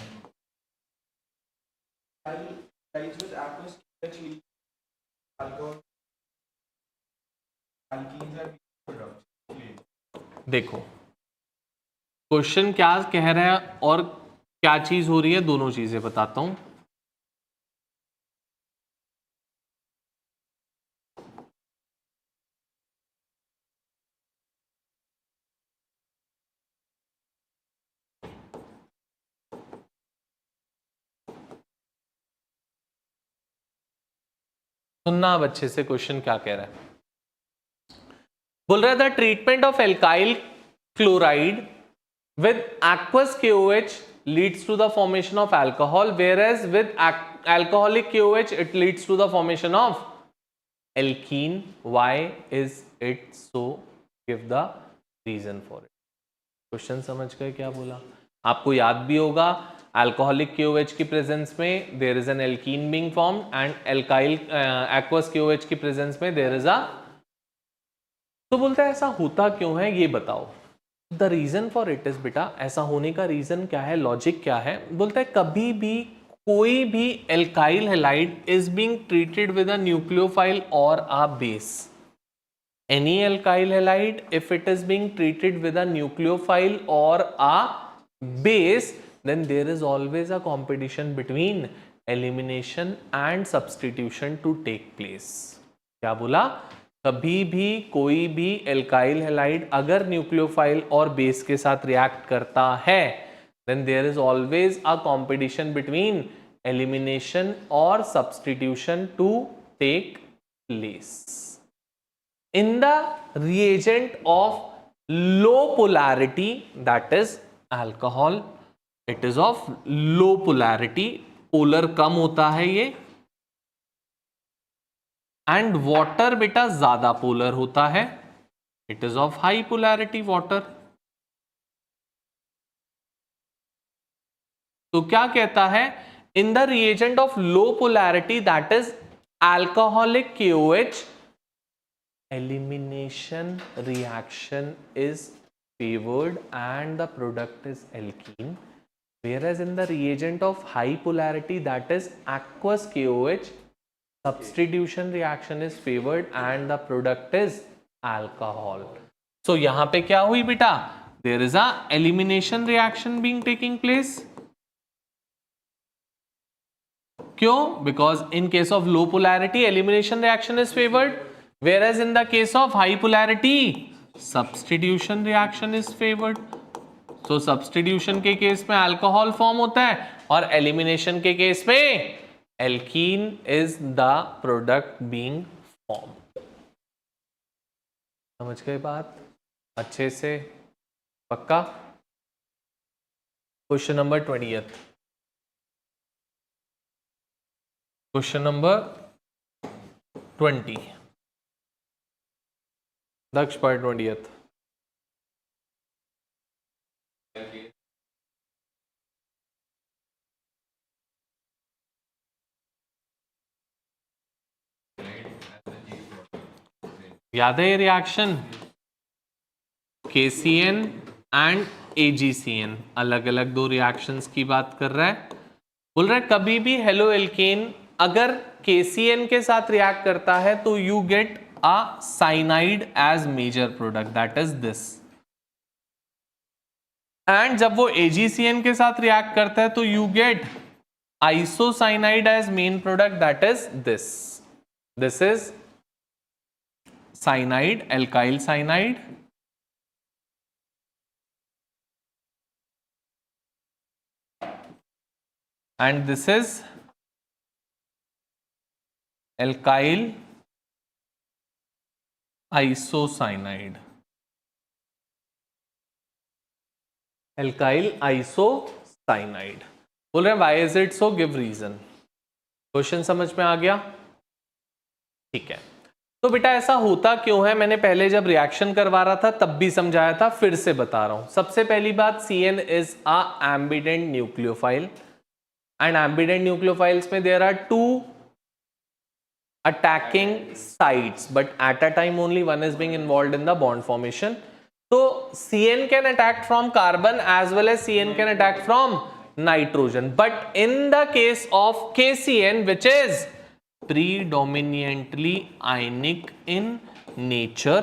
A: देखो क्वेश्चन क्या कह रहा है और क्या चीज हो रही है, दोनों चीजें बताता हूं। सुनना अब अच्छे से, क्वेश्चन क्या कह रहा है। बोल रहा है the treatment of alkyl chloride with aqueous KOH leads to the formation of alcohol, whereas with alcoholic KOH it leads to the formation of alkene. Why is it so? Give the reason for it. Question समझ गए क्या बोला? आपको याद भी होगा alcoholic KOH की presence में there is an alkene being formed and alkyl aqueous KOH की प्रेजेंस में there is a, तो बोलता है ऐसा होता क्यों है ये बताओ। The reason for it is, बेटा ऐसा होने का रीजन क्या है, लॉजिक क्या है? बोलता है कभी भी कोई भी alkyl halide is being treated with a nucleophile और a base. Any alkyl halide if it is being treated with a nucleophile और a base, then there is always a competition between elimination and substitution to take place. क्या बोला? कभी भी कोई भी alkyl halide अगर nucleophile और base के साथ रिएक्ट करता है, then there is always a competition between elimination or substitution to take place. In the reagent of low polarity, that is alcohol, it is of low polarity, polar कम होता है ये, and water बेटा ज्यादा polar होता है, it is of high polarity water. तो क्या कहता है, in the reagent of low polarity that is alcoholic KOH, elimination reaction is favored and the product is alkene, whereas in the reagent of high polarity that is aqueous KOH, substitution reaction is favored and the product is alcohol. So यहां पे क्या हुई बेटा, there is a elimination reaction being taking place. क्यों? Because in case of low polarity elimination reaction is favoured, whereas in the case of high polarity substitution reaction is favoured. तो substitution के case में alcohol form होता है और elimination के case में alkene is the product being form. समझ गए बात अच्छे से? पक्का? Question number 20th. Question number 20. Daksh पर 20th. याद है ये रिएक्शन? KCN एंड AgCN अलग अलग दो रिएक्शंस की बात कर रहा है. बोल रहा है कभी भी हेलो एल्केन अगर KCN के साथ रिएक्ट करता है तो you get a cyanide as major product, that is this. And जब वो AgCN के साथ रिएक्ट करता है तो you get isocyanide as main product, that is this. This is cyanide, alkyl cyanide. And this is alkyl isocyanide. Alkyl isocyanide. बोल रहे हैं why is it so, give reason. Question समझ में आ गया? ठीक है. तो बेटा ऐसा होता क्यों है, मैंने पहले जब रिएक्शन करवा रहा था तब भी समझाया था, फिर से बता रहा हूं. सबसे पहली बात, CN is a ambident nucleophile. And ambident nucleophiles में there are two attacking sites, but at a time only one is being involved in the bond formation. So CN can attack from carbon as well as CN can attack from nitrogen. But in the case of KCN, which is predominantly ionic in nature,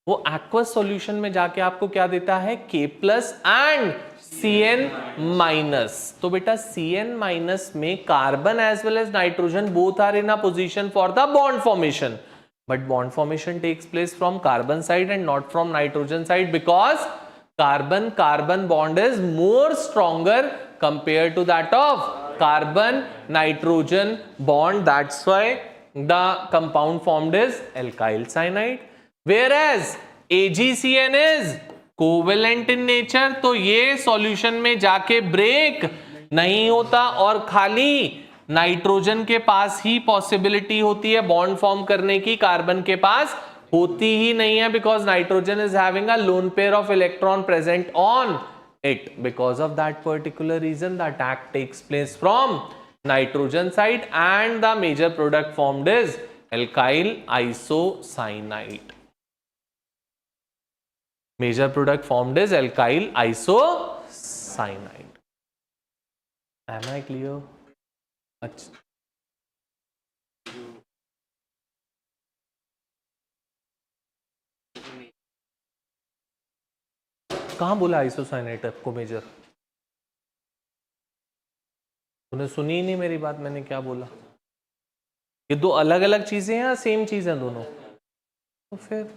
A: वो aqueous solution में जाके आपको क्या देता है? K plus and Cn minus. तो बेटा Cn minus में carbon as well as nitrogen both are in a position for the bond formation, but bond formation takes place from carbon side and not from nitrogen side because carbon carbon bond is more stronger compare to that of carbon nitrogen bond. That's why the compound formed is alkyl cyanide, whereas AgCN is covalent in nature. तो ये solution में जाके break नहीं होता और खाली nitrogen के पास ही possibility होती है बॉन्ड फॉर्म करने की, कार्बन के पास होती ही नहीं है because nitrogen is having a lone pair of electron present on it. Because of that particular reason the attack takes place from nitrogen side and the major product formed is alkyl isocyanide. Major product formed is alkyl isocyanide. Am I clear? अच्छा. कहाँ बोला isocyanide आपको major? तूने सुनी ही नहीं मेरी बात, मैंने क्या बोला? ये दो अलग अलग चीजें हैं या सेम चीज है दोनों? तो फिर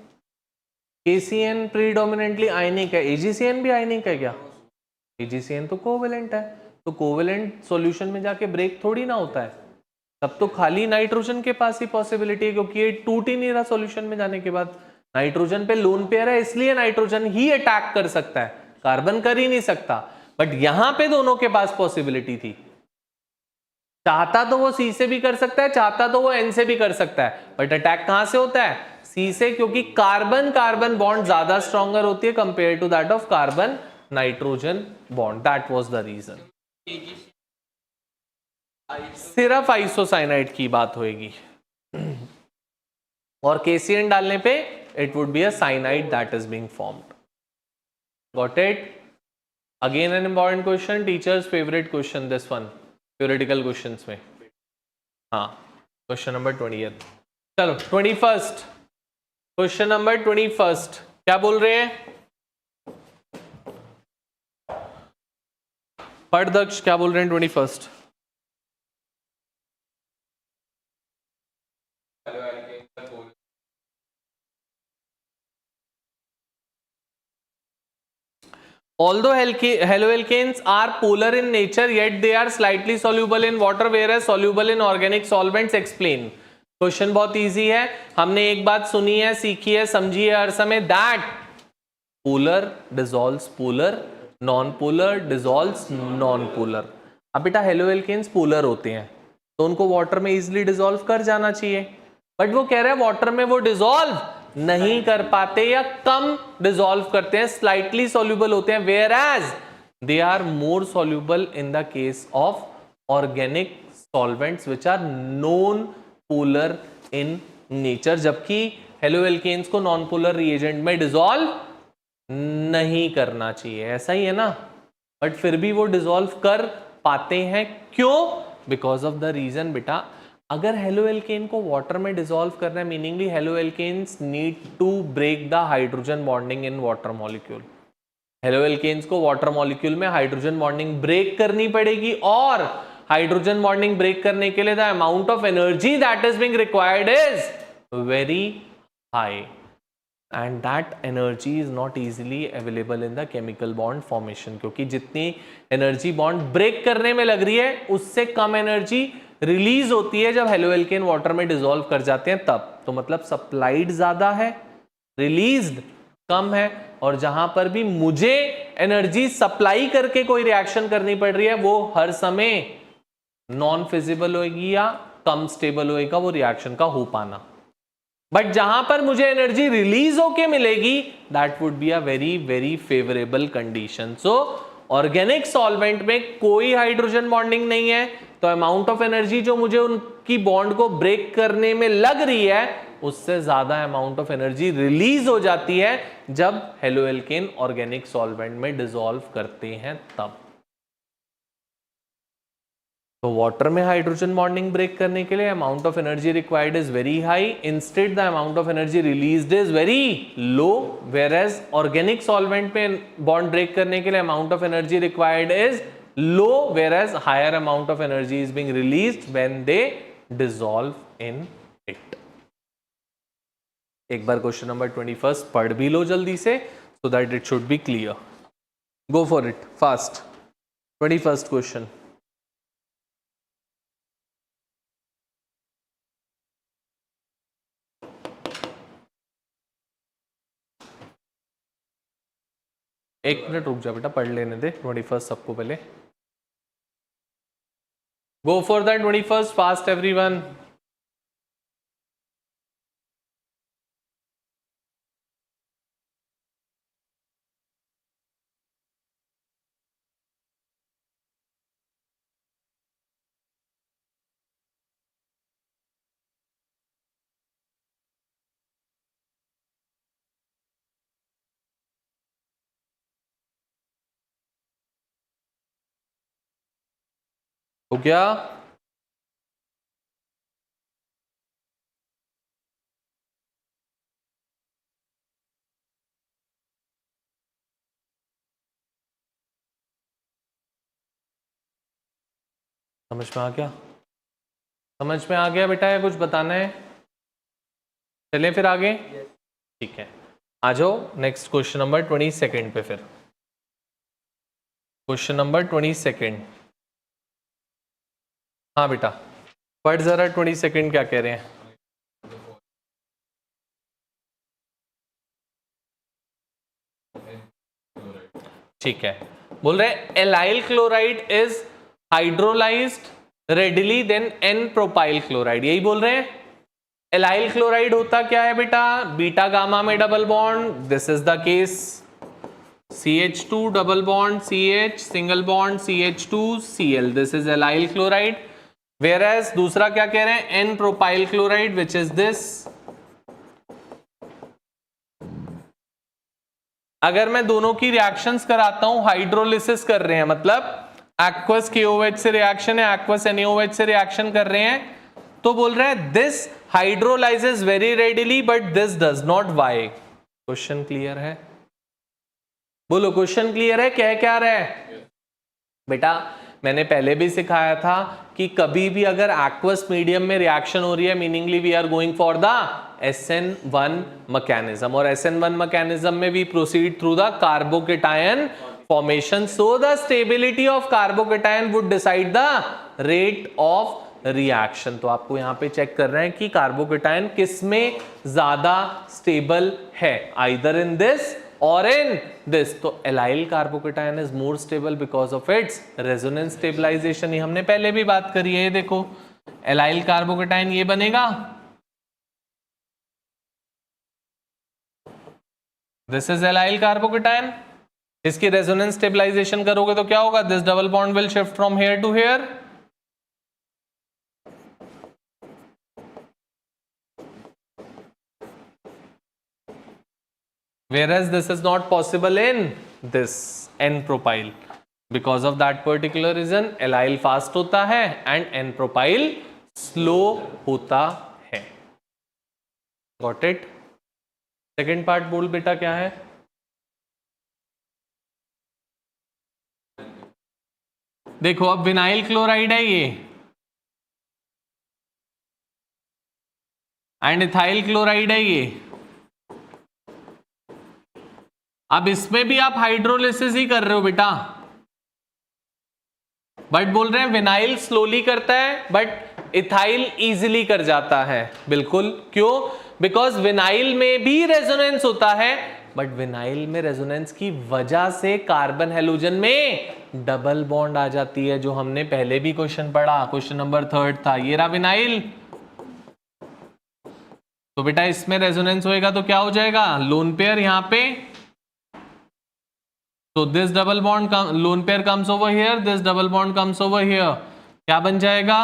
A: KCN प्रीडोमिनेंटली आयनिक है, AgCN भी आयनिक है क्या? AgCN तो कोवेलेंट है, तो कोवेलेंट सॉल्यूशन में जाके ब्रेक थोड़ी ना होता है. तब तो खाली नाइट्रोजन के पास ही पॉसिबिलिटी है क्योंकि ये टूट ही नहीं रहा सॉल्यूशन में जाने के बाद. नाइट्रोजन पे लोन पेयर है इसलिए नाइट्रोजन ही अटैक कर सकता है, कार्बन कर ही नहीं सकता. बट यहां पे दोनों के पास पॉसिबिलिटी थी. चाहता तो वो C से भी कर सकता है, चाहता तो वो N से भी कर सकता है, बट अटैक कहां से होता है? C से, क्योंकि कार्बन कार्बन बॉन्ड ज्यादा स्ट्रॉन्गर होती है compare to that of carbon nitrogen bond. That was the reason. सिर्फ आइसोसाइनाइड की बात होगी और KCN डालने पे it would be a cyanide that is being formed. Got it? Again an important question, teachers favourite question this one theoretical questions में. हाँ, question number 20th. चलो 21st. क्वेश्चन नंबर 21st क्या बोल रहे हैं? पढ़ दक्ष, क्या बोल रहे हैं 21st? Although haloalkanes are polar in nature, yet they are slightly soluble in water, whereas soluble in organic solvents. Explain. Question बहुत इजी है, हमने एक बात सुनी है, सीखी है, समझी है हर समय, that polar dissolves polar, non polar dissolves non polar. अब बेटा हेलोएल्केन्स पोलर होते हैं तो उनको वाटर में इजीली डिसॉल्व कर जाना चाहिए, बट वो कह रहे हैं वाटर में वो डिसॉल्व नहीं कर पाते या कम डिसॉल्व करते हैं, स्लाइटली सॉल्युबल होते हैं, whereas they are more soluble in the case of organic solvents which are non polar in nature, जबकि हेलोएल्केन्स को नॉन पोलर रिएजेंट में डिसॉल्व नहीं करना चाहिए, ऐसा ही है ना, बट फिर भी वो डिसॉल्व कर पाते हैं, क्यों? बिकॉज ऑफ द रीजन बेटा, अगर हेलोएल्केन को वाटर में डिसॉल्व करना है, meaningly haloalkanes need to break the hydrogen bonding in water molecule. Haloalkanes को वाटर मॉलिक्यूल में हाइड्रोजन बॉन्डिंग ब्रेक करनी पड़ेगी, और हाइड्रोजन बॉन्डिंग ब्रेक करने के लिए the amount of energy that is being required is very high, and that energy is not easily available in the chemical bond formation, क्योंकि जितनी energy bond break करने में लग रही है उससे कम एनर्जी रिलीज होती है जब हेलोएल्केन वाटर में डिसॉल्व कर जाते हैं तब। तो मतलब सप्लाइड ज्यादा है, रिलीज्ड कम है, और जहां पर भी मुझे एनर्जी सप्लाई करके कोई रिएक्शन करनी पड़ रही है वो हर समय नॉन फिजिबल होगी या कम स्टेबल होएगा वो रिएक्शन का हो पाना। बट जहां पर मुझे एनर्जी रिलीज होके मिलेगी that would be a very very favourable condition. So organic solvent में कोई हाइड्रोजन बॉन्डिंग नहीं है, तो अमाउंट ऑफ एनर्जी जो मुझे उनकी बॉन्ड को ब्रेक करने में लग रही है उससे ज्यादा अमाउंट ऑफ एनर्जी रिलीज हो जाती है जब हेलोएल्केन ऑर्गेनिक सॉल्वेंट में डिसॉल्व करते हैं तब। तो वाटर में हाइड्रोजन बॉन्डिंग ब्रेक करने के लिए amount of energy required is very high, instead the amount of energy released is very low, whereas organic solvent में बॉन्ड ब्रेक करने के लिए amount of energy required is low, whereas higher amount of energy is being released when they dissolve in it. एक बार question number 21 पढ़ भी लो जल्दी से so that it should be clear. Go for it fast. 21st question. एक minute रुक जा बेटा, पढ़ लेने दे 21st सबको पहले। Go for that 21st fast everyone. हो गया? समझ में आ गया? समझ में आ गया बेटा, या कुछ बताना है? चलें फिर आगे। ठीक है, आ जाओ नेक्स्ट क्वेश्चन नंबर 22 पे। फिर क्वेश्चन नंबर 22। हाँ बेटा पढ़ जरा 22 क्या कह रहे हैं। ठीक है, बोल रहे allyl chloride is hydrolysed readily than n propyl chloride, यही बोल रहे हैं। एलाइल क्लोराइड होता क्या है बेटा? बीटा गामा में double bond, this is the case, CH2 double bond CH, single bond CH2 Cl, this is allyl chloride. वेयरएज दूसरा क्या कह रहे हैं? N propyl chloride which is this. अगर मैं दोनों की रिएक्शंस कराता हूं, हाइड्रोलिसिस कर रहे हैं, मतलब एक्वस KOH से रिएक्शन है, एक्वस NaOH से रिएक्शन कर रहे हैं, तो बोल रहे हैं this hydrolyses very readily but this does not. Why? Question clear है? बोलो क्वेश्चन क्लियर है? क्या रहा है बेटा? मैंने पहले भी सिखाया था कि कभी भी अगर एक्वस मीडियम में रिएक्शन हो रही है, meaningly we are going for the SN1 mechanism, और SN1 मैकेनिज्म में we proceed through the carbocation formation. So the stability of carbocation would decide the rate of reaction. तो आपको यहाँ पे चेक कर रहे हैं कि कार्बोकेटायन किस में ज्यादा स्टेबल है, either in this or in this. तो allyl carbocation is more stable because of its resonance stabilisation. ये हमने पहले भी बात करी है. ये देखो एलाइल कार्बोकेटायन ये बनेगा, दिस इज एलाइल कार्बोकेटायन. इसकी रेजोनेंस स्टेबलाइजेशन करोगे तो क्या होगा, this double bond will shift from here to here. Whereas this is not possible in this N-propyl. Because of that particular reason, allyl fast होता है and N-propyl slow होता है. Got it? Second part बोल बेटा क्या है? देखो अब विनाइल क्लोराइड है ये एंड इथाइल क्लोराइड है ये. अब इसमें भी आप हाइड्रोलिसिस ही कर रहे हो बेटा, बट बोल रहे हैं विनाइल स्लोली करता है बट इथाइल इजीली कर जाता है. बिल्कुल. क्यों? बिकॉज विनाइल में भी रेजोनेंस होता है, बट विनाइल में रेजोनेंस की वजह से कार्बन हेलोजन में डबल बॉन्ड आ जाती है, जो हमने पहले भी क्वेश्चन पढ़ा, क्वेश्चन नंबर 3 था. ये रहा विनाइल. तो बेटा इसमें रेजोनेंस होएगा तो क्या हो जाएगा, लोन पेयर यहां पे. So this double bond lone pair comes over here, this double bond comes over here. क्या बन जाएगा,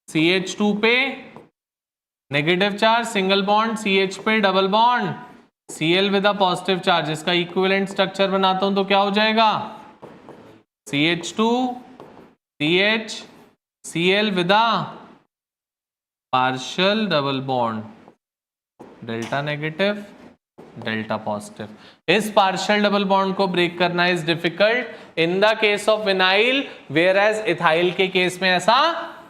A: CH2 पे negative charge, single bond, CH पे double bond, Cl with a positive charge. इसका इक्विवेलेंट स्ट्रक्चर बनाता हूं तो क्या हो जाएगा, CH2 CH Cl with a partial double bond, delta negative delta positive. इस पार्शियल डबल बॉन्ड को ब्रेक करना is difficult in the case of vinyl, whereas ethyl के केस में ऐसा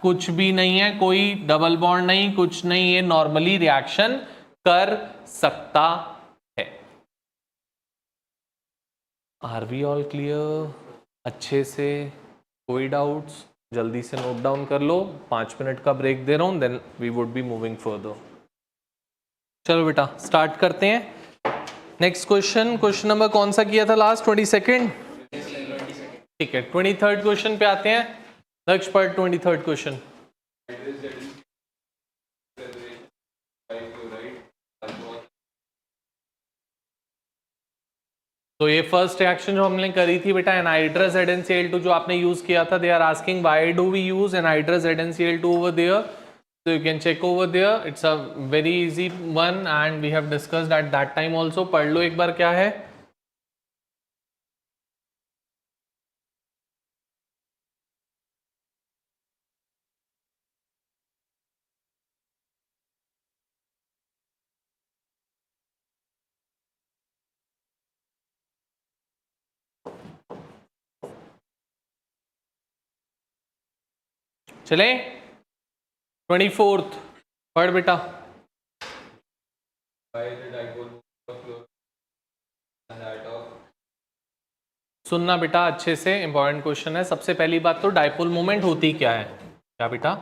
A: कुछ भी नहीं है, कोई डबल बॉन्ड नहीं, कुछ नहीं, ये नॉर्मली रिएक्शन कर सकता है. Are we all clear? अच्छे से, कोई डाउट्स? जल्दी से नोट डाउन कर लो. 5 मिनट का ब्रेक दे रहा हूं, then we would be moving further. चलो बेटा स्टार्ट करते हैं. नेक्स्ट क्वेश्चन, क्वेश्चन नंबर कौन सा किया था लास्ट, 22nd? ठीक है, 23rd क्वेश्चन पे आते हैं. Next part 23rd question. तो ये फर्स्ट रिएक्शन जो हमने करी थी बेटा, एनहाइड्रस ZnCl2 जो आपने यूज किया था. They are asking why do we use anhydrous ZnCl2 over there. So you can check over there. It's a very easy one and we have discussed at that time also. पढ़ लो एक बार क्या है. चले 24th पढ़ बेटा. सुनना बेटा अच्छे से, इंपॉर्टेंट क्वेश्चन है. सबसे पहली बात तो डाइपोल मोमेंट होती क्या है. क्या बेटा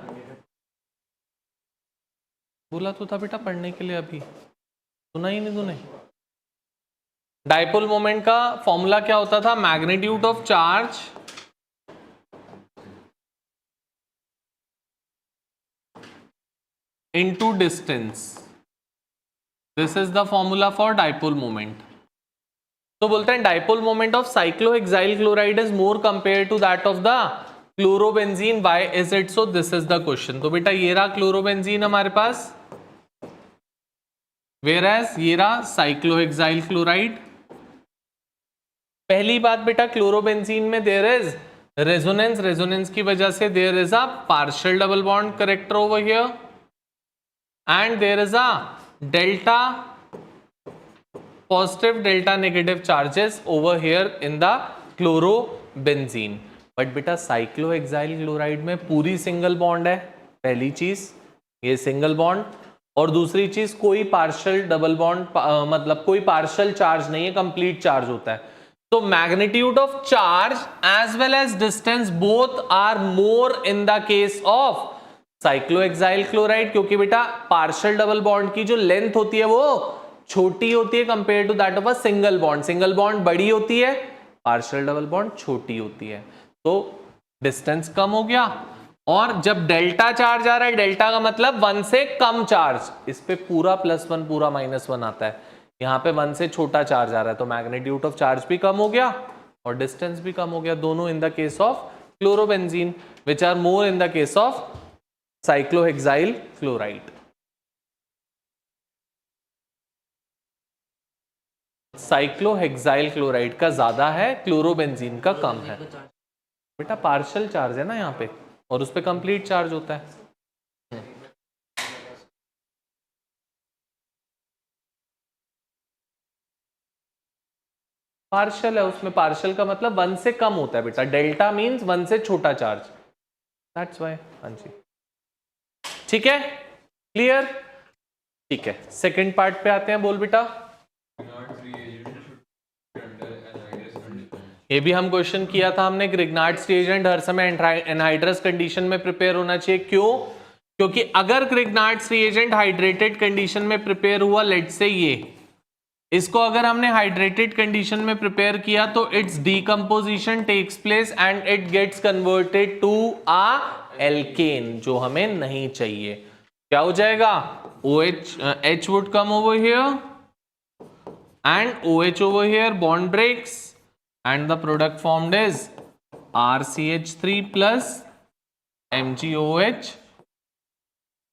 A: बोला तो था बेटा पढ़ने के लिए, अभी सुना ही नहीं तूने. डाइपोल मोमेंट का फॉर्मूला क्या होता था, magnitude of charge into distance. This is the formula for dipole moment. तो बोलते हैं dipole moment of cyclohexyl chloride is more compared to that of the chlorobenzene. Why is it so? This is the question. तो बेटा ये रहा chlorobenzene हमारे पास, whereas ये रहा cyclohexyl chloride. पहली बात बेटा chlorobenzene में there is resonance. resonance की वजह से there is a partial double bond character over here. And there is a delta positive delta negative charges over here in the chlorobenzene. But बेटा cyclohexyl chloride में पूरी single bond है. पहली चीज ये सिंगल बॉन्ड, और दूसरी चीज कोई पार्शियल डबल बॉन्ड, मतलब कोई पार्शियल चार्ज नहीं है, कंप्लीट चार्ज होता है. So magnitude of charge as well as distance both are more in the case of cyclohexyl chloride, क्योंकि बेटा पार्शियल डबल बॉन्ड की जो लेंथ होती है वो छोटी होती है compare to that of a single bond. Single bond बड़ी होती है, पार्शियल डबल बॉन्ड छोटी होती है, तो डिस्टेंस कम हो गया. और जब डेल्टा चार्ज आ रहा है, डेल्टा का मतलब 1 से कम चार्ज, इस पे पूरा +1 पूरा -1 आता है, यहाँ पे 1 से छोटा चार्ज आ रहा है, तो मैग्नीट्यूड ऑफ चार्ज भी कम हो गया और डिस्टेंस भी कम हो गया. दोनों in the case of chlorobenzene, which are more in the case of cyclohexyl chloride. Cyclohexyl chloride का ज्यादा है, क्लोरोबेंजीन का कम है. बेटा पार्शियल चार्ज है ना यहाँ पे, और उस पे कंप्लीट चार्ज होता है. पार्शियल है, उसमें पार्शियल का मतलब 1 से कम होता है बेटा. डेल्टा मींस 1 से छोटा चार्ज, दैट्स व्हाई. हाँ जी, ठीक है, क्लियर. ठीक है, सेकंड पार्ट पे आते हैं. बोल बेटा. ये भी हम क्वेश्चन किया था हमने. ग्रिग्नार्ड्स रिएजेंट हर समय एनहाइड्रस कंडीशन में प्रिपेयर होना चाहिए. क्यों? क्योंकि अगर ग्रिग्नार्ड्स रिएजेंट हाइड्रेटेड कंडीशन में प्रिपेयर हुआ, लेट्स से ये इसको अगर हमने हाइड्रेटेड कंडीशन में प्रिपेयर किया तो its decomposition takes place and it gets converted to a alkene, जो हमें नहीं चाहिए. क्या हो जाएगा? OH, H would come over here and OH over here, bond breaks and the product formed is RCH3 plus MgOH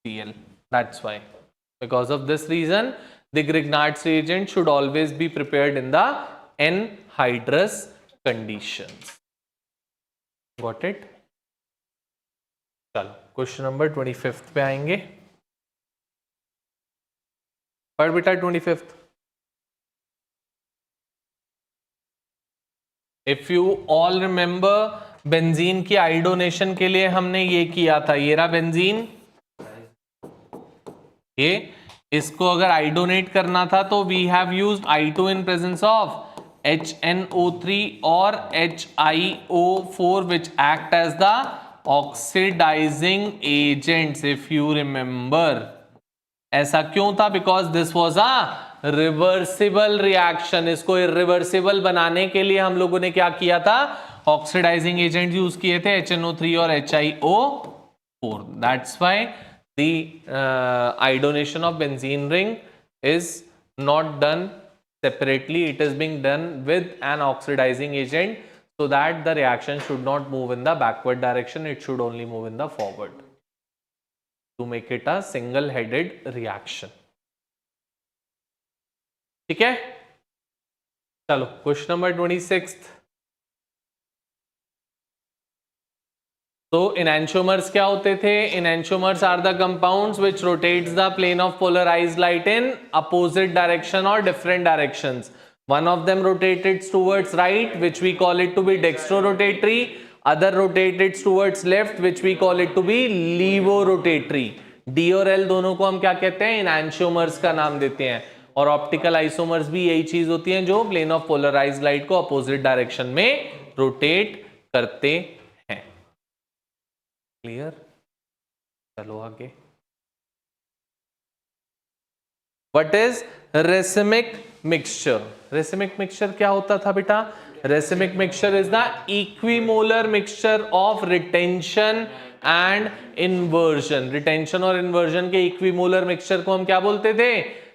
A: Cl. That's why, because of this reason, the Grignard's reagent should always be prepared in the anhydrous conditions. Got it? चलो question number 25 पे आएंगे. पढ़ बेटा 25. If you all remember, benzene की आइडोनेशन के लिए हमने ये किया था. ये रहा बेंजीन, ये इसको अगर आइडोनेट करना था तो we have used I2 in presence of HNO3 और HiO4 which act as the oxidizing agents, if you remember. ऐसा क्यों था? Because this was a reversible reaction. इसको इरिवर्सिबल बनाने के लिए हम लोगों ने क्या किया था? ऑक्सीडाइजिंग एजेंट यूज किए थे, HNO3 और HiO4. That's why the idonation of benzene ring is not done separately. It is being done with an oxidizing agent so that the reaction should not move in the backward direction. It should only move in the forward to make it a single headed reaction. ठीक है, चलो question number 26. तो enantiomers क्या होते थे? enantiomers are the compounds which rotates the plane of polarized light in opposite direction or different directions. One of them rotated towards right, which we call it to be dextrorotatory. Other rotated towards left, which we call it to be levorotatory. D और L दोनों को हम क्या कहते हैं? enantiomers का नाम देते हैं. और ऑप्टिकल आइसोमर्स भी यही चीज होती हैं जो प्लेन ऑफ पोलराइज्ड लाइट को अपोजिट डायरेक्शन में रोटेट करते हैं. क्लियर? चलो आगे. What is racemic mixture? Racemic mixture क्या होता था बेटा? Racemic mixture is the equimolar mixture of retention and inversion. Retention और इन्वर्जन के इक्विमोलर मिक्सचर को हम क्या बोलते थे?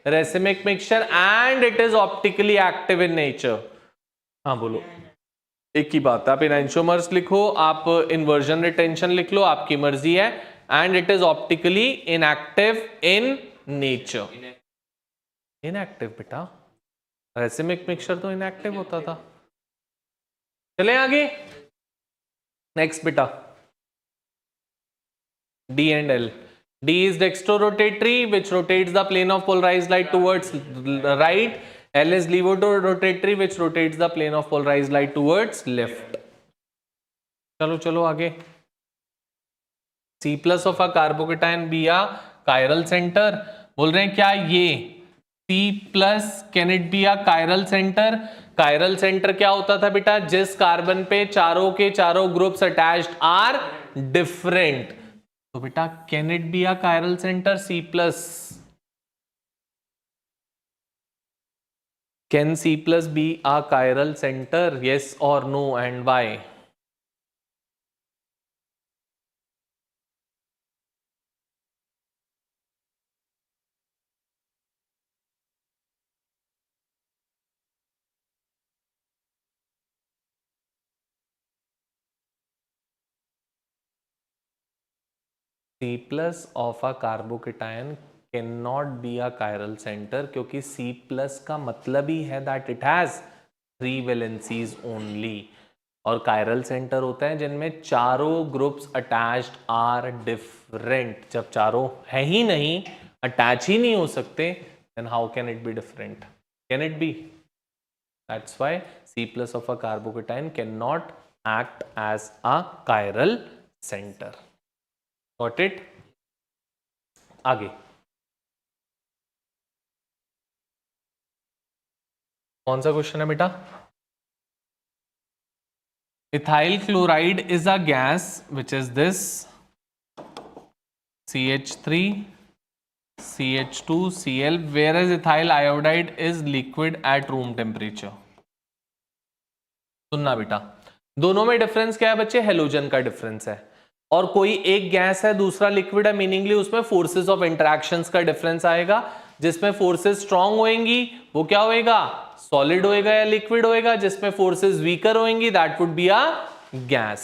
A: Racemic mixture. And it is optically active in nature. हाँ बोलो. एक ही बात, आप एनांटियोमर्स लिखो, आप इन्वर्जन रिटेंशन लिख लो, आपकी मर्जी है. And it is optically inactive in nature. Inactive बेटा, रेसिमिक मिक्सचर तो इनएक्टिव होता था. चले आगे. नेक्स्ट बेटा, D and L. D is dextrorotatory, which rotates the plane of polarized light towards right. L is levorotatory, which rotates the plane of polarized light towards left. चलो चलो आगे. C plus of a carbocation be a chiral center. बोल रहे हैं क्या ये C plus can it be a chiral center? Chiral centre क्या होता था बेटा? जिस कार्बन पे चारों के चारों ग्रुप्स अटैच्ड आर डिफरेंट। तो बेटा can it be a chiral centre C plus? Can C plus be a chiral centre? yes or no and why? C plus of a carbocation cannot be a chiral center, क्योंकि C plus का मतलब ही है that it has 3 valencies only, और chiral centre होता है जिनमें चारों groups attached are different. जब चारों है ही नहीं, अटैच ही नहीं हो सकते, then how can it be different? Can it be? That's why C plus of a carbocation cannot act as a chiral center. Got it? आगे कौन सा क्वेश्चन है बेटा? Ethyl chloride is a gas which is this CH3 CH2 Cl, whereas ethyl iodide is liquid at room temperature. सुनना बेटा, दोनों में difference क्या है बच्चे? हेलोजन का डिफरेंस है, और कोई एक गैस है दूसरा लिक्विड है, मीनिंगली उसमें फोर्सेस ऑफ इंटरेक्शंस का डिफरेंस आएगा। जिसमें फोर्सेस स्ट्रांग होएंगी वो क्या होएगा? सॉलिड होएगा या लिक्विड होएगा? जिसमें फोर्सेस वीकर होएंगी that would be a gas.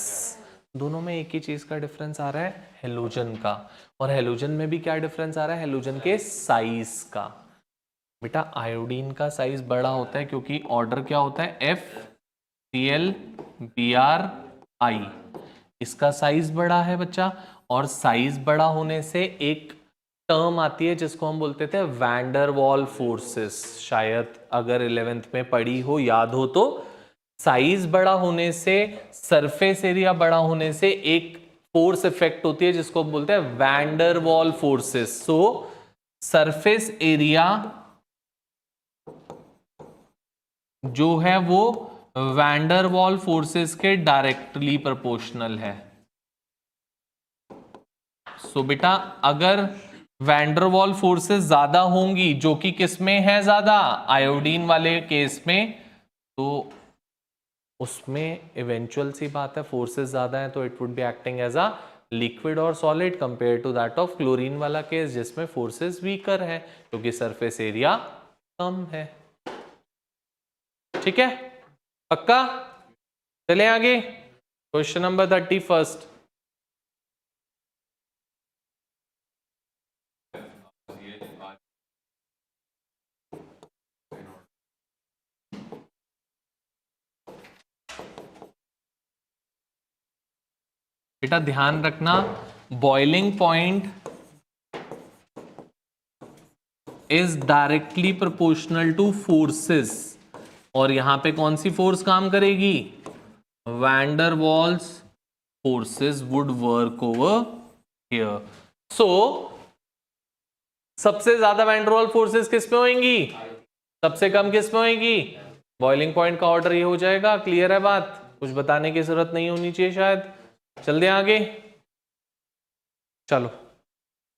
A: दोनों में एक ही चीज का डिफरेंस आ रहा है, हेलोजन का। और हेलोजन में भी क्या डिफरेंस आ रहा है? हेलोजन के साइज का। बेटा आयोडीन का साइज बड़ा होता है क्योंकि ऑर्डर क्या होता है? FCl Br I। इसका साइज बड़ा है बच्चा, और साइज बड़ा होने से एक टर्म आती है जिसको हम बोलते थे वैंडर वॉल फोर्सेस। शायद अगर 11th में पढ़ी हो, याद हो तो, साइज बड़ा होने से, सरफेस एरिया बड़ा होने से एक फोर्स इफेक्ट होती है जिसको हम बोलते हैं वैंडर वॉल फोर्सेस। सो सरफेस एरिया जो है वो वैंडर वॉल फोर्सेस के डायरेक्टली प्रोपोर्शनल है। सो बेटा अगर वैंडरवॉल फोर्सेस ज्यादा होंगी, जो कि किस में है ज्यादा? आयोडीन वाले केस में, तो उसमें इवेंचुअल सी बात है फोर्सेस ज्यादा है तो it would be acting as a liquid और solid compare to that of chlorine वाला केस जिसमें फोर्सेस वीकर है क्योंकि सरफेस एरिया कम है। ठीक है, पक्का? चले आगे, क्वेश्चन नंबर 31। बेटा ध्यान रखना, boiling point is directly proportional to forces, और यहां पे कौन सी फोर्स काम करेगी? Van der Waals forces would work over here. So सबसे ज्यादा वैंडर वॉल फोर्सेस किस में होंगी? सबसे कम किस में होंगी? बॉइलिंग पॉइंट का ऑर्डर ये हो जाएगा। क्लियर है बात? कुछ बताने की जरूरत नहीं होनी चाहिए शायद। चल दे आगे, चलो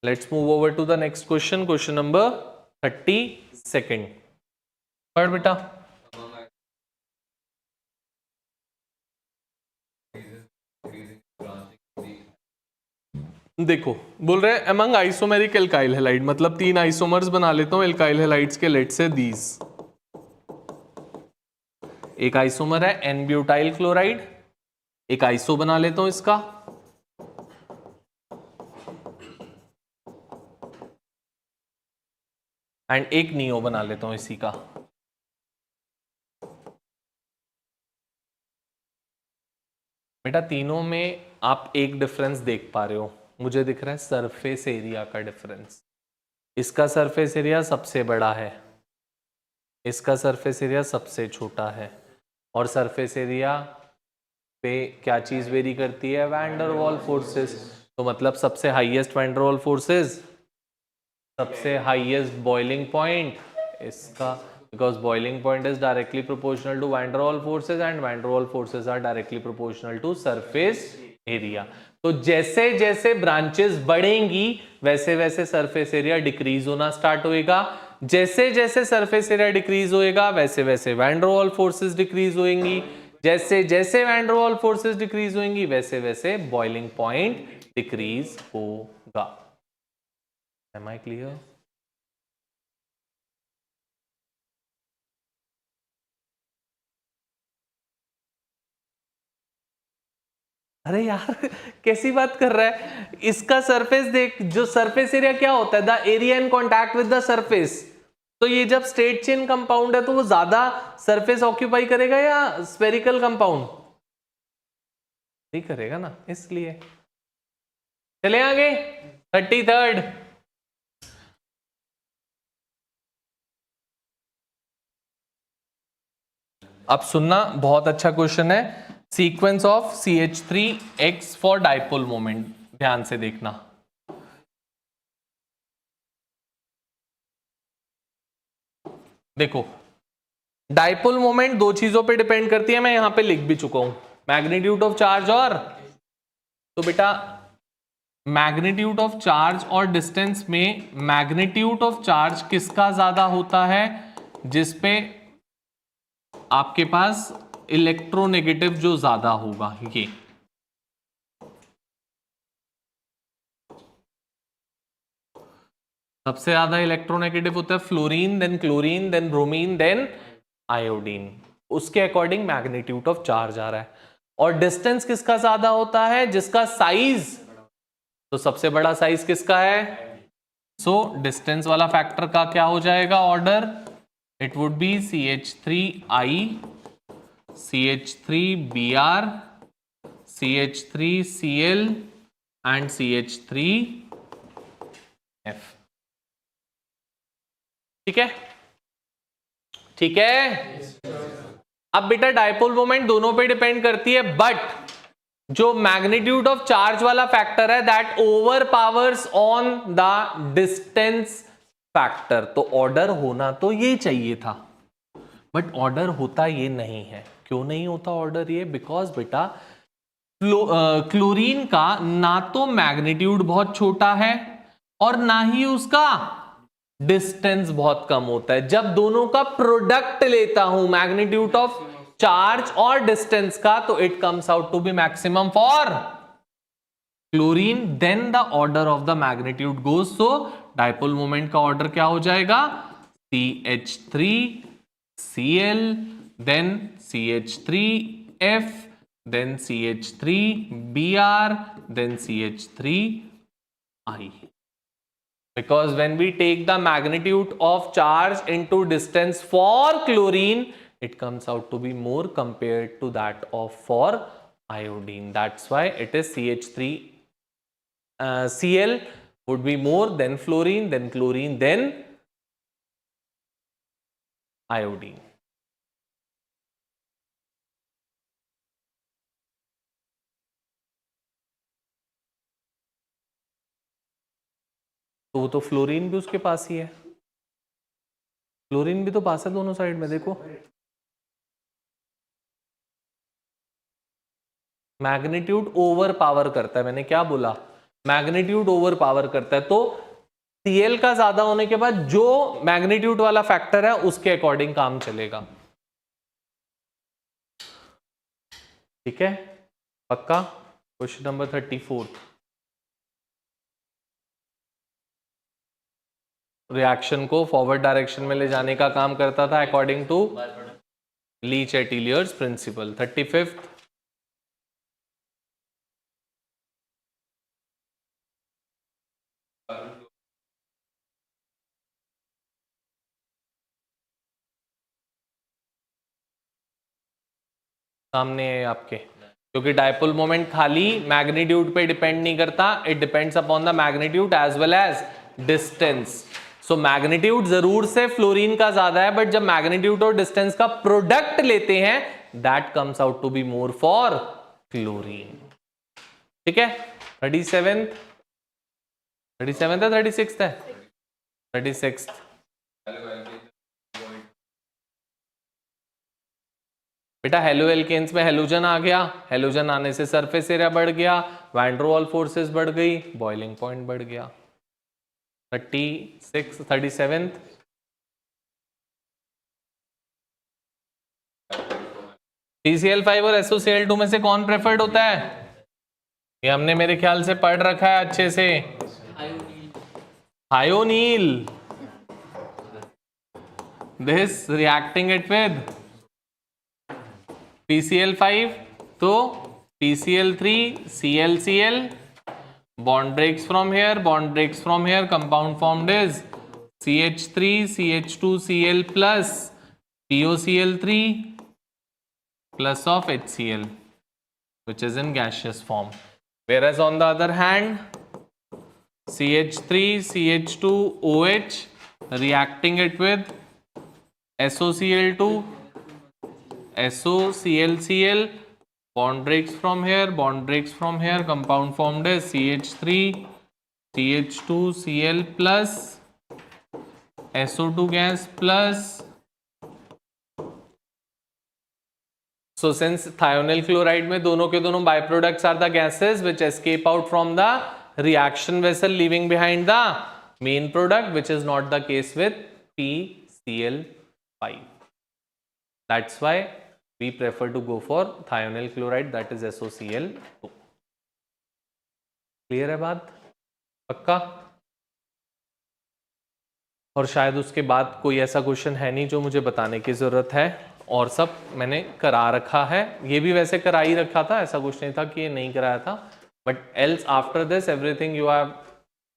A: let's move over to the next question, question number 32। पढ़ बेटा। देखो बोल रहे हैं अमंग आइसोमेरिक एल्काइल हैलाइड, मतलब 3 आइसोमर्स बना लेता हूं एल्काइल हैलाइड्स के, लेट से दीज। एक आइसोमर है एन ब्यूटाइल क्लोराइड, एक आइसो बना लेता हूं इसका, एंड एक नियो बना लेता हूं इसी का। बेटा तीनों में आप एक डिफरेंस देख पा रहे हो, मुझे दिख रहा है सरफेस एरिया का डिफरेंस। इसका सरफेस एरिया सबसे बड़ा है, इसका सरफेस एरिया सबसे छोटा है, और सरफेस एरिया पे क्या चीज वेरी करती है? Wander wall forces. तो मतलब सबसे हाईएस्ट वैंडर वॉल फोर्सेस, सबसे हाईएस्ट बॉइलिंग पॉइंट, इसका because boiling point is directly proportional to van der Waals forces and van der Waals forces are directly proportional to surface area. तो जैसे जैसे branches बढ़ेंगी वैसे वैसे सरफेस एरिया डिक्रीज होना start होएगा, जैसे जैसे सरफेस एरिया डिक्रीज होएगा वैसे वैसे van der Waals forces decrease होंगी, जैसे जैसे van der Waals forces decrease होंगी वैसे वैसे बॉइलिंग पॉइंट डिक्रीज होगा. Am I clear? अरे यार कैसी बात कर रहा है, इसका सरफेस देख, जो सरफेस एरिया क्या होता है, the area in contact with the surface. तो ये जब स्ट्रेट चेन कंपाउंड है तो वो ज्यादा सरफेस ऑक्यूपाई करेगा या स्फेरिकल कंपाउंड? नहीं करेगा ना, इसलिए. चले आगे 33rd. अब सुनना, बहुत अच्छा क्वेश्चन है. Sequence of CH3X for dipole moment, ध्यान से देखना. देखो डाइपोल मोमेंट दो चीजों पे डिपेंड करती है, मैं यहां पे लिख भी चुका हूं, मैग्नीट्यूड ऑफ चार्ज और, तो बेटा मैग्नीट्यूड ऑफ चार्ज और डिस्टेंस में मैग्नीट्यूड ऑफ चार्ज किसका ज्यादा होता है? जिसपे आपके पास इलेक्ट्रोनेगेटिव जो ज्यादा होगा, ये सबसे ज्यादा इलेक्ट्रोनेगेटिव होता है fluorine, then chlorine, then bromine, then iodine. उसके अकॉर्डिंग मैग्नीट्यूड ऑफ चार्ज आ रहा है. और डिस्टेंस किसका ज्यादा होता है? जिसका साइज, तो सबसे बड़ा साइज किसका है? सो डिस्टेंस वाला फैक्टर का क्या हो जाएगा order? It would B CH3I, CH3Br, CH3Cl and CH3F. ठीक है, ठीक है. अब बेटा डाइपोल मोमेंट दोनों पे डिपेंड करती है, बट जो मैग्नीट्यूड ऑफ चार्ज वाला फैक्टर है that over powers on the distance factor. तो ऑर्डर होना तो ये चाहिए था, बट ऑर्डर होता ये नहीं है. क्यों नहीं होता ऑर्डर ये? बिकॉज बेटा क्लोरीन का ना तो मैग्नीट्यूड बहुत छोटा है और ना ही उसका डिस्टेंस बहुत कम होता है. जब दोनों का प्रोडक्ट लेता हूं मैग्नीट्यूड ऑफ चार्ज और डिस्टेंस का, तो it comes out to be maximum for chlorine, then the order of the magnitude goes. So dipole moment का ऑर्डर क्या हो जाएगा? CH3Cl, then CH3F, then CH3Br, then CH3I. Because when we take the magnitude of charge into distance for chlorine, it comes out to be more compared to that of for iodine. That's why it is CH3Cl would be more than fluorine, then chlorine, then iodine. तो वो तो fluorine भी उसके पास ही है, chlorine भी तो पास है दोनों साइड में. देखो मैग्नीट्यूड ओवर पावर करता है, मैंने क्या बोला? मैग्नीट्यूड ओवर पावर करता है. तो Cl का ज्यादा होने के बाद जो मैग्नीट्यूड वाला फैक्टर है उसके अकॉर्डिंग काम चलेगा. ठीक है, पक्का? Question number 34. रिएक्शन को फॉरवर्ड डायरेक्शन में ले जाने का काम करता था according to Le Chatelier's principle. 35th. सामने है आपके, क्योंकि डाइपोल मोमेंट खाली मैग्नीट्यूड पे डिपेंड नहीं करता, it depends upon the magnitude as well as distance. So magnitude जरूर से फ्लोरीन का ज्यादा है, बट जब मैग्नीट्यूड और डिस्टेंस का प्रोडक्ट लेते हैं that comes out to be more for chlorine. ठीक है, 37th है 36th है 36th. बेटा हेलो एल्केन्स में हेलोजन आ गया, हेलोजन आने से सरफेस एरिया बढ़ गया, वैन डर वाल फोर्सेस बढ़ गई, बॉइलिंग पॉइंट बढ़ गया। 37 TCl5 और SOCl2 में से कौन प्रेफर्ड होता है? ये हमने मेरे ख्याल से पढ़ रखा है अच्छे से। हायोनील, this reacting it with PCl5 तो PCl3 ClCl, bond breaks from here, compound formed is CH3 CH2Cl plus POCl3 plus of HCl, which is in gaseous form. Whereas on the other hand, CH3 CH2OH reacting it with SOCl2 SOClCl, bond breaks from here, compound formed is CH3 CH2Cl plus SO2 gas plus. So since thionyl chloride में दोनों के दोनों byproducts are the gases which escape out from the reaction vessel, leaving behind the main product, which is not the case with PCl5. That's why we prefer to go for thionyl chloride, that is SOCl2. Clear है बात? पक्का? और शायद उसके बाद कोई ऐसा question है नहीं जो मुझे बताने की जरूरत है, और सब मैंने करा रखा है। ये भी वैसे करा ही रखा था, ऐसा कुछ नहीं था कि ये नहीं कराया था, but else after this everything you have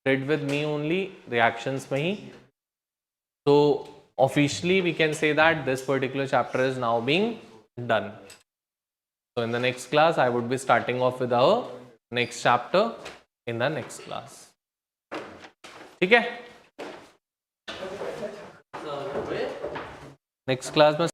A: did with me only reactions में ही। तो officially we can say that this particular chapter is now being done. So in the next class I would be starting off with our next chapter in the next class. ठीक है? Next class में